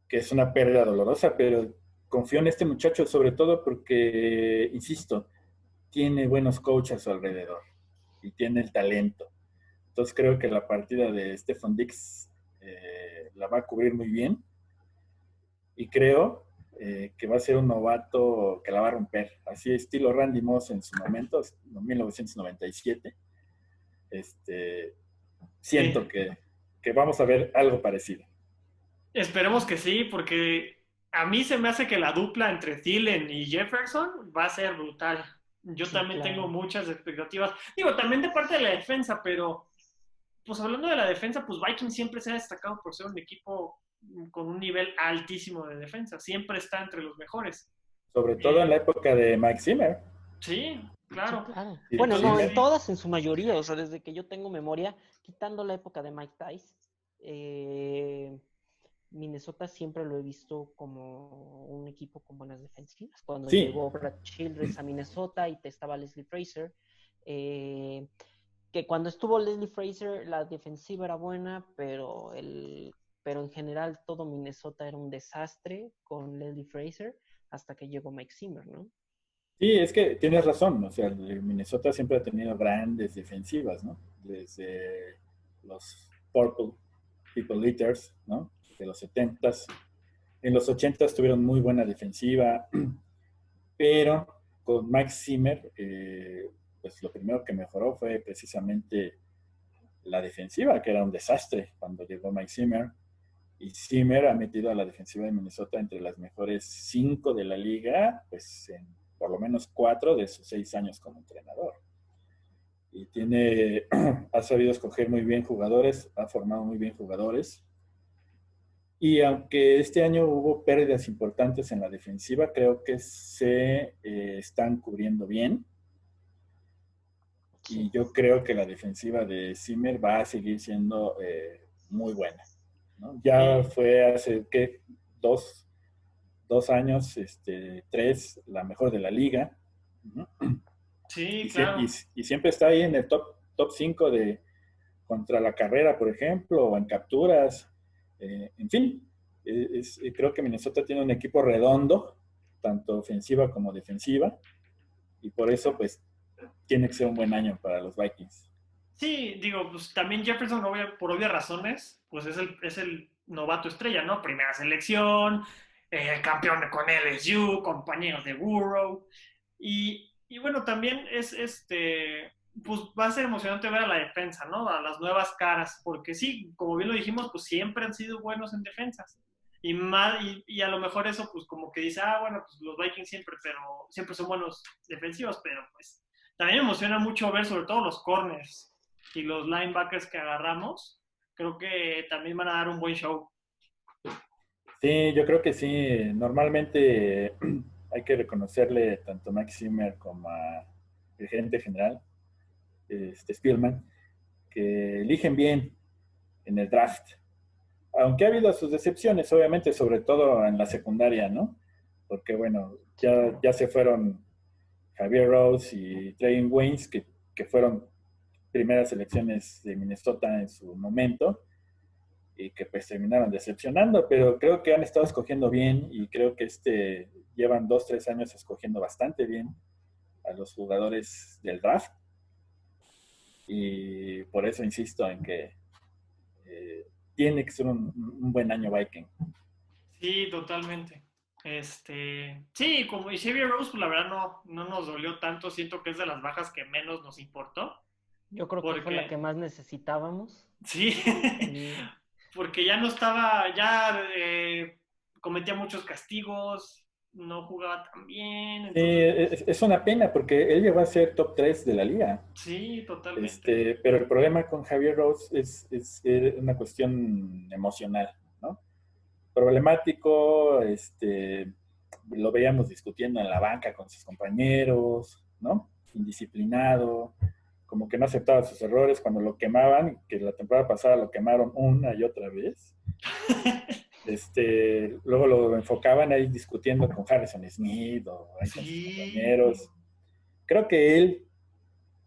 B: Que es una pérdida dolorosa, pero confío en este muchacho sobre todo porque, insisto, tiene buenos coaches a su alrededor y tiene el talento. Entonces creo que la partida de Stefan Diggs la va a cubrir muy bien y creo que va a ser un novato que la va a romper. Así estilo Randy Moss en su momento, en 1997. Este,
C: Sí,
B: Siento que vamos a ver algo parecido.
C: esperemos que sí, porque a mí se me hace que la dupla entre Thielen y Jefferson va a ser brutal. Yo
A: Sí,
C: también tengo
A: claro.
C: muchas expectativas. Digo, también de parte de la defensa, pero pues hablando de la defensa, pues Vikings siempre se ha destacado por ser un equipo con un nivel altísimo de defensa. Siempre está entre los mejores.
B: Sobre todo en
C: Eh,
B: la época de Mike Zimmer.
C: Sí,
A: Sí,
C: claro.
A: claro.
B: Sí,
A: Bueno, no, en
B: Zimmer.
A: todas, en su mayoría, o sea, desde que yo tengo memoria, quitando la época de Mike Tice, Minnesota siempre lo he visto como un equipo con buenas defensivas. Cuando
B: Sí,
A: llegó Brad Childress a Minnesota y te estaba Leslie Frazier, eh, que cuando estuvo Leslie Frazier la defensiva era buena, pero en general todo Minnesota era un desastre con Leslie Frazier hasta que llegó Mike Zimmer, ¿no?
B: sí, es que tienes razón. O sea, el Minnesota siempre ha tenido grandes defensivas, ¿no? Desde los Purple People Eaters, ¿no? De los 70s. En los 80s tuvieron muy buena defensiva, pero con Mike Zimmer, pues lo primero que mejoró fue precisamente la defensiva, que era un desastre cuando llegó Mike Zimmer. Y Zimmer ha metido a la defensiva de Minnesota entre las mejores 5 de la liga, pues en por lo menos 4 de sus 6 años como entrenador. Y ha sabido escoger muy bien jugadores, ha formado muy bien jugadores. Y aunque este año hubo pérdidas importantes en la defensiva, creo que se están cubriendo bien.
A: Sí.
B: Y yo creo que la defensiva de Zimmer va a seguir siendo muy buena, ¿no? Ya
C: Sí,
B: fue hace, ¿qué? Dos años, tres, la mejor de la liga. ¿No?
C: sí,
B: Y,
C: claro.
B: y siempre está ahí en el top 5 de contra la carrera, por ejemplo, o en capturas. En fin, creo que Minnesota tiene un equipo redondo, tanto ofensiva como defensiva, y por eso, pues, tiene que ser un buen año para los Vikings.
C: Sí, digo, pues también Jefferson, por obvias razones, pues es el novato estrella, ¿no? Primera selección, campeón con LSU, compañeros de Burrow. Y bueno, también pues va a ser emocionante ver a la defensa, ¿no? A las nuevas caras, porque sí, como bien lo dijimos, pues siempre han sido buenos en defensas. Y a lo mejor eso, pues como que dice, bueno, pues los Vikings siempre son buenos defensivos, pero pues también me emociona mucho ver sobre todo los corners y los linebackers que agarramos. Creo que también van a dar un buen show.
B: Sí, yo creo que sí. Normalmente hay que reconocerle tanto a Max Zimmer como a el gerente general, Spielman, que eligen bien en el draft. Aunque ha habido sus decepciones, obviamente, sobre todo en la secundaria, ¿no? Porque, bueno,
A: Sí, claro.
B: ya se fueron Javier Rose y Trey Waynes, que fueron primeras selecciones de Minnesota en su momento y que pues terminaron decepcionando, pero creo que han estado escogiendo bien y creo que llevan 2, 3 años escogiendo bastante bien a los jugadores del draft y por eso insisto en que tiene que ser un buen año Viking.
C: Sí, totalmente. Sí, como y Xavier Rose, pues la verdad no nos dolió tanto. Siento que es de las bajas que menos nos importó.
A: Yo creo que fue la que
C: Porque,
A: más necesitábamos.
C: sí,
A: Sí,
C: porque ya no estaba, ya cometía muchos castigos, no jugaba tan bien.
B: Sí,
C: Entonces, pues,
B: es una pena porque él llegó a ser top 3 de la liga.
C: sí, totalmente.
B: Pero el problema con Javier Rose es una cuestión emocional, ¿no? Problemático, lo veíamos discutiendo en la banca con sus compañeros, ¿no? Indisciplinado, como que no aceptaba sus errores cuando lo quemaban, que la temporada pasada lo quemaron una y otra vez. Luego lo enfocaban ahí discutiendo con Harrison Smith o ahí con sus
C: Sí,
B: compañeros. Creo que él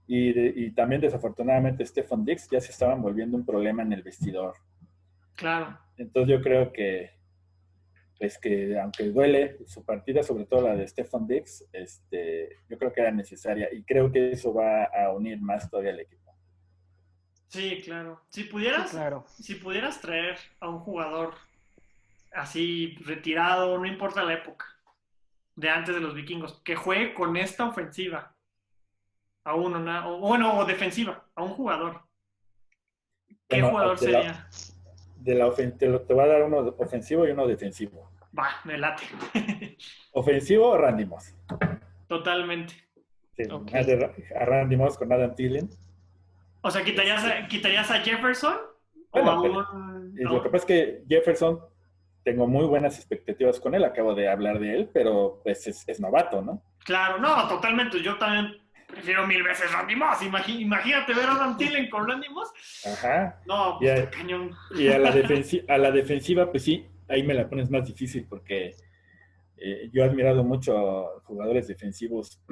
B: y también desafortunadamente Stefan Dix ya se estaban volviendo un problema en el vestidor.
C: claro.
B: Entonces yo creo que pues que aunque duele su partida, sobre todo la de Stefan Dix, yo creo que era necesaria y creo que eso va a unir más todavía al equipo.
C: Sí, claro.
A: sí, claro.
C: Si pudieras traer a un jugador así retirado, no importa la época, de antes de los vikingos, que juegue con esta ofensiva, a uno, o bueno, o defensiva, a un jugador, ¿qué
B: Bueno,
C: jugador sería?
B: te voy a dar uno ofensivo y uno defensivo.
C: Va, me late.
B: Ofensivo, Randy Moss.
C: Totalmente.
B: Sí,
A: Ok.
B: a Randy Moss con Adam Thielen.
C: O sea,
B: Este,
C: ¿quitarías a Jefferson o
B: bueno, pero
C: a
B: lo que
C: un...
B: pasa es que Jefferson tengo muy buenas expectativas con él, acabo de hablar de él, pero pues es novato, ¿no?
C: Claro, no, totalmente. Yo también prefiero 1000 veces Randy Moss. Imagínate ver a Adam Thielen con Randy Moss.
B: Ajá.
C: No, pues está cañón.
B: Y a la defensiva, pues sí, ahí me la pones más difícil porque yo he admirado mucho a jugadores defensivos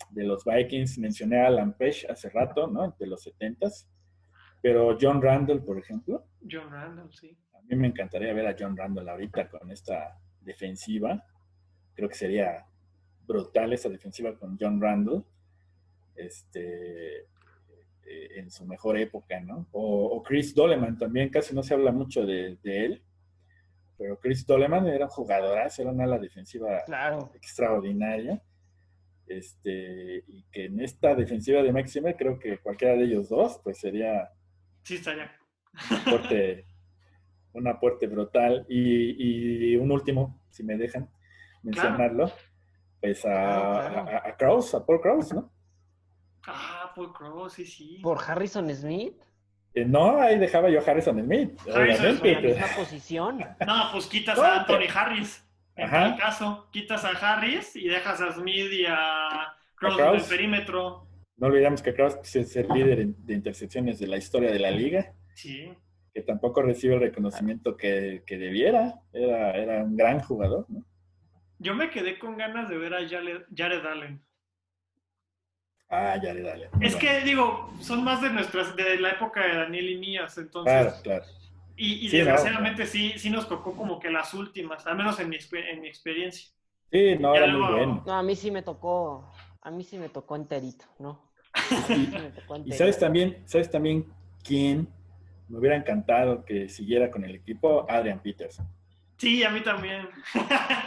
B: de los Vikings. Mencioné a Alan Pesh hace rato, ¿no? De los 70s. Pero John Randall, por ejemplo.
C: John Randall, sí.
B: A mí me encantaría ver a John Randall ahorita con esta defensiva. Creo que sería brutal esa defensiva con John Randall. En su mejor época, ¿no? O Chris Doleman también, casi no se habla mucho de él, pero Chris Doleman era un jugadorazo, era una ala defensiva extraordinaria. Y que en esta defensiva de Mike Zimmer, creo que cualquiera de ellos dos, pues sería
C: sí, está ya.
B: un aporte brutal. Y un último, si me dejan mencionarlo, claro. Pues a Krause, a Paul Krause, ¿no?
C: Paul Krause, sí.
A: ¿Por Harrison Smith?
B: No, ahí dejaba yo a Harrison Smith.
A: Obviamente. En la misma posición.
C: No, pues quitas a Anthony Harris. En tal caso, quitas a Harris y dejas a Smith y a Krause en el perímetro.
B: No olvidamos que Krause es el líder de intercepciones de la historia de la liga.
C: Sí.
B: Que tampoco recibe el reconocimiento que debiera. Era un gran jugador, ¿no?
C: Yo me quedé con ganas de ver a Jared Allen.
B: Jared Allen.
C: Es que, digo, son más de la época de Daniel y mías, entonces.
B: Claro.
C: Y sí, desgraciadamente sí nos tocó como que las últimas, al menos en mi experiencia.
B: Sí, no, era muy bueno.
A: No, a mí sí me tocó enterito, ¿no?
B: Y sabes también quién me hubiera encantado que siguiera con el equipo, Adrian Peterson.
C: Sí, a mí también.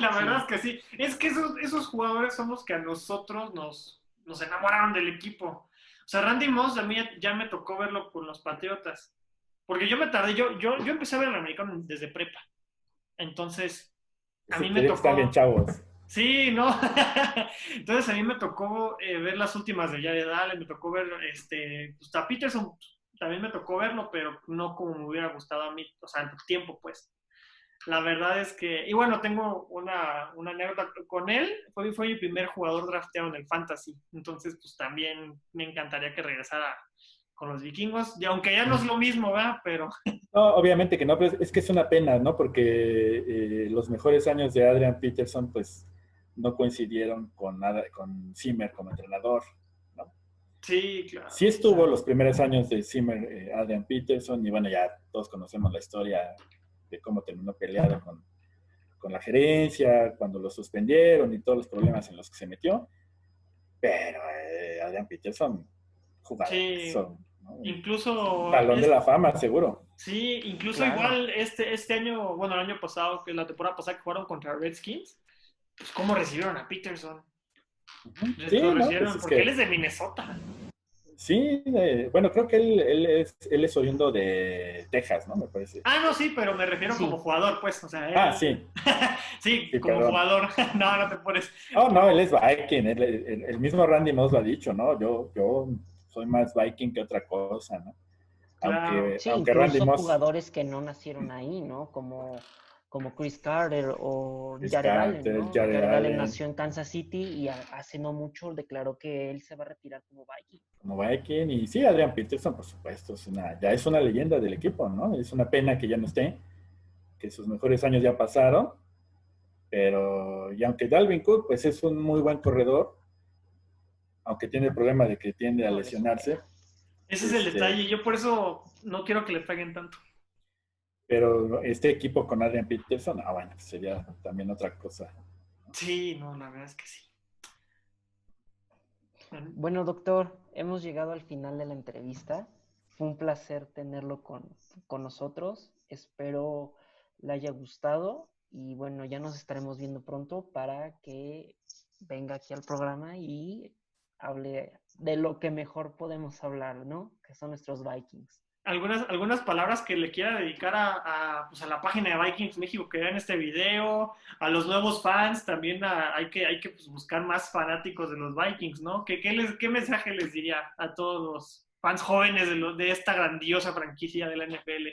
C: La verdad es que sí. Es que esos jugadores son los que a nosotros nos enamoraron del equipo. O sea, Randy Moss a mí ya me tocó verlo con los Patriotas. Porque yo me tardé, yo empecé a ver al americano desde prepa. Entonces, a mí me tocó...
B: Están bien chavos.
C: Sí, ¿no? Entonces a mí me tocó ver las últimas de Jared Allen, me tocó ver pues, a Peterson, también me tocó verlo, pero no como me hubiera gustado a mí, o sea, en tiempo, pues. La verdad es que, y bueno, tengo una anécdota con él, fue mi primer jugador drafteado en el Fantasy, entonces pues también me encantaría que regresara con los vikingos, y aunque ya no es lo mismo, ¿verdad? Pero...
B: No, obviamente que no, pero es que es una pena, ¿no? Porque los mejores años de Adrian Peterson, pues, no coincidieron con Zimmer como entrenador, ¿no?
C: Sí, claro.
B: Sí estuvo los primeros años de Zimmer, Adrian Peterson, y bueno, ya todos conocemos la historia de cómo terminó peleado con la gerencia, cuando lo suspendieron y todos los problemas en los que se metió. Pero Adrian Peterson jugaba.
C: Sí.
B: ¿no?
C: Incluso...
B: Talón de la fama, seguro.
C: Sí, incluso igual este año, bueno, el año pasado, que la temporada pasada que jugaron contra Redskins, pues cómo recibieron a Peterson.
B: Sí,
C: lo recibieron
B: pues
C: porque él es de Minnesota.
B: Sí, bueno, creo que él es oriundo de Texas, ¿no? Me parece.
C: No, sí, pero me refiero como jugador, pues, o sea.
B: Sí.
C: sí, como jugador. No te pones.
B: No, él es Viking, el mismo Randy Moss lo ha dicho, ¿no? Yo soy más Viking que otra cosa, ¿no?
A: Claro. Aunque Randy Moss... jugadores que no nacieron ahí, ¿no? Como Chris Carter o Jared Allen, ¿no? Jared Allen nació en Kansas City y hace no mucho declaró que él se va a retirar como Viking.
B: Como Viking, y sí, Adrian Peterson, por supuesto, ya es una leyenda del equipo, ¿no? Es una pena que ya no esté, que sus mejores años ya pasaron, pero, y aunque Dalvin Cook, pues es un muy buen corredor, aunque tiene el problema de que tiende a lesionarse.
C: Ese es el detalle, yo por eso no quiero que le paguen tanto.
B: Pero este equipo con Adrian Peterson, bueno, sería también otra cosa.
C: Sí, no, la verdad es que sí.
A: Bueno, doctor, hemos llegado al final de la entrevista. Fue un placer tenerlo con nosotros. Espero le haya gustado y bueno, ya nos estaremos viendo pronto para que venga aquí al programa y hable de lo que mejor podemos hablar, ¿no? Que son nuestros Vikings.
C: Algunas palabras que le quiera dedicar a la página de Vikings México que vean este video, a los nuevos fans, también hay que pues, buscar más fanáticos de los Vikings, ¿no? ¿Qué mensaje les diría a todos los fans jóvenes de esta grandiosa franquicia de la NFL?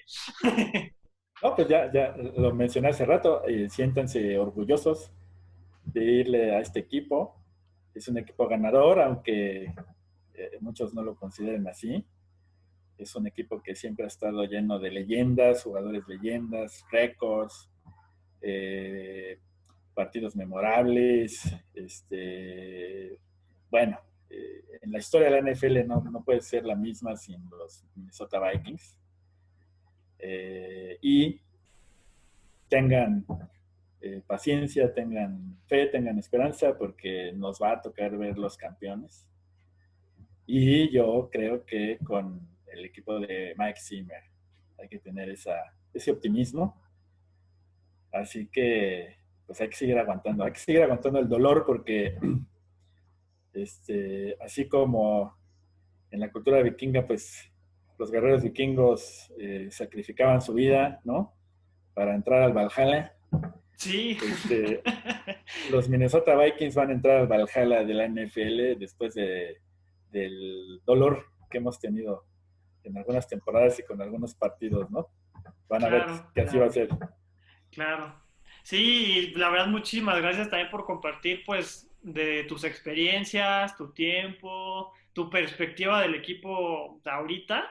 B: No, pues ya lo mencioné hace rato, siéntanse orgullosos de irle a este equipo. Es un equipo ganador, aunque muchos no lo consideren así. Es un equipo que siempre ha estado lleno de leyendas, jugadores leyendas, récords, eh, partidos memorables. Bueno, en la historia de la NFL no puede ser la misma sin los Minnesota Vikings. Y tengan paciencia, tengan fe, tengan esperanza, porque nos va a tocar ver los campeones. Y yo creo que con el equipo de Mike Zimmer hay que tener ese optimismo. Así que, pues hay que seguir aguantando el dolor, porque así como en la cultura vikinga, pues los guerreros vikingos sacrificaban su vida, ¿no? Para entrar al Valhalla.
C: Sí.
B: Los Minnesota Vikings van a entrar al Valhalla de la NFL después del dolor que hemos tenido en algunas temporadas y con algunos partidos, ¿no? Van a ver
C: Claro,
B: que así va a ser.
C: claro. Sí, y la verdad, muchísimas gracias también por compartir, pues, de tus experiencias, tu tiempo, tu perspectiva del equipo de ahorita.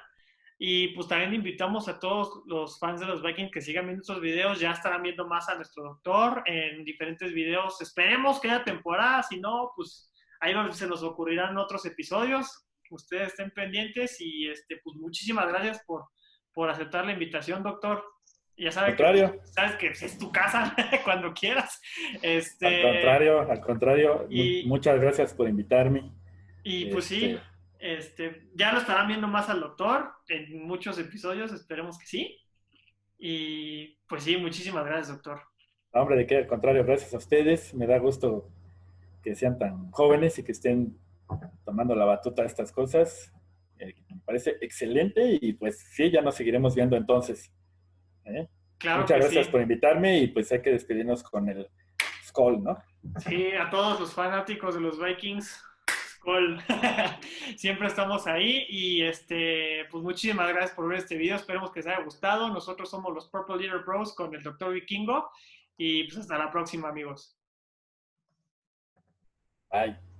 C: Y pues también invitamos a todos los fans de los Vikings que sigan viendo estos videos. Ya estarán viendo más a nuestro doctor en diferentes videos. Esperemos que haya temporada, si no, pues ahí se nos ocurrirán otros episodios. Ustedes estén pendientes y pues muchísimas gracias por aceptar la invitación, doctor. Ya
B: Al
C: sabe que, pues,
B: contrario,
C: sabes que es tu casa cuando quieras.
B: al contrario,
C: Y,
B: muchas gracias por invitarme.
C: y pues sí,
B: Este,
C: ya lo estarán viendo más al doctor en muchos episodios, esperemos que sí. Y pues sí, muchísimas gracias, doctor.
B: Hombre, de qué, al contrario, gracias a ustedes. Me da gusto que sean tan jóvenes y que estén tomando la batuta de estas cosas. Me parece excelente y pues sí, ya nos seguiremos viendo entonces. ¿Eh?
C: Claro
B: Muchas
C: que
B: gracias
C: sí.
B: por invitarme y pues hay que despedirnos con el Skull, ¿no?
C: Sí, a todos los fanáticos de los Vikings, Skol. Siempre estamos ahí y pues muchísimas gracias por ver este video. Esperemos que les haya gustado. Nosotros somos los Purple Leader Bros con el Dr. Vikingo y pues hasta la próxima, amigos.
B: Bye.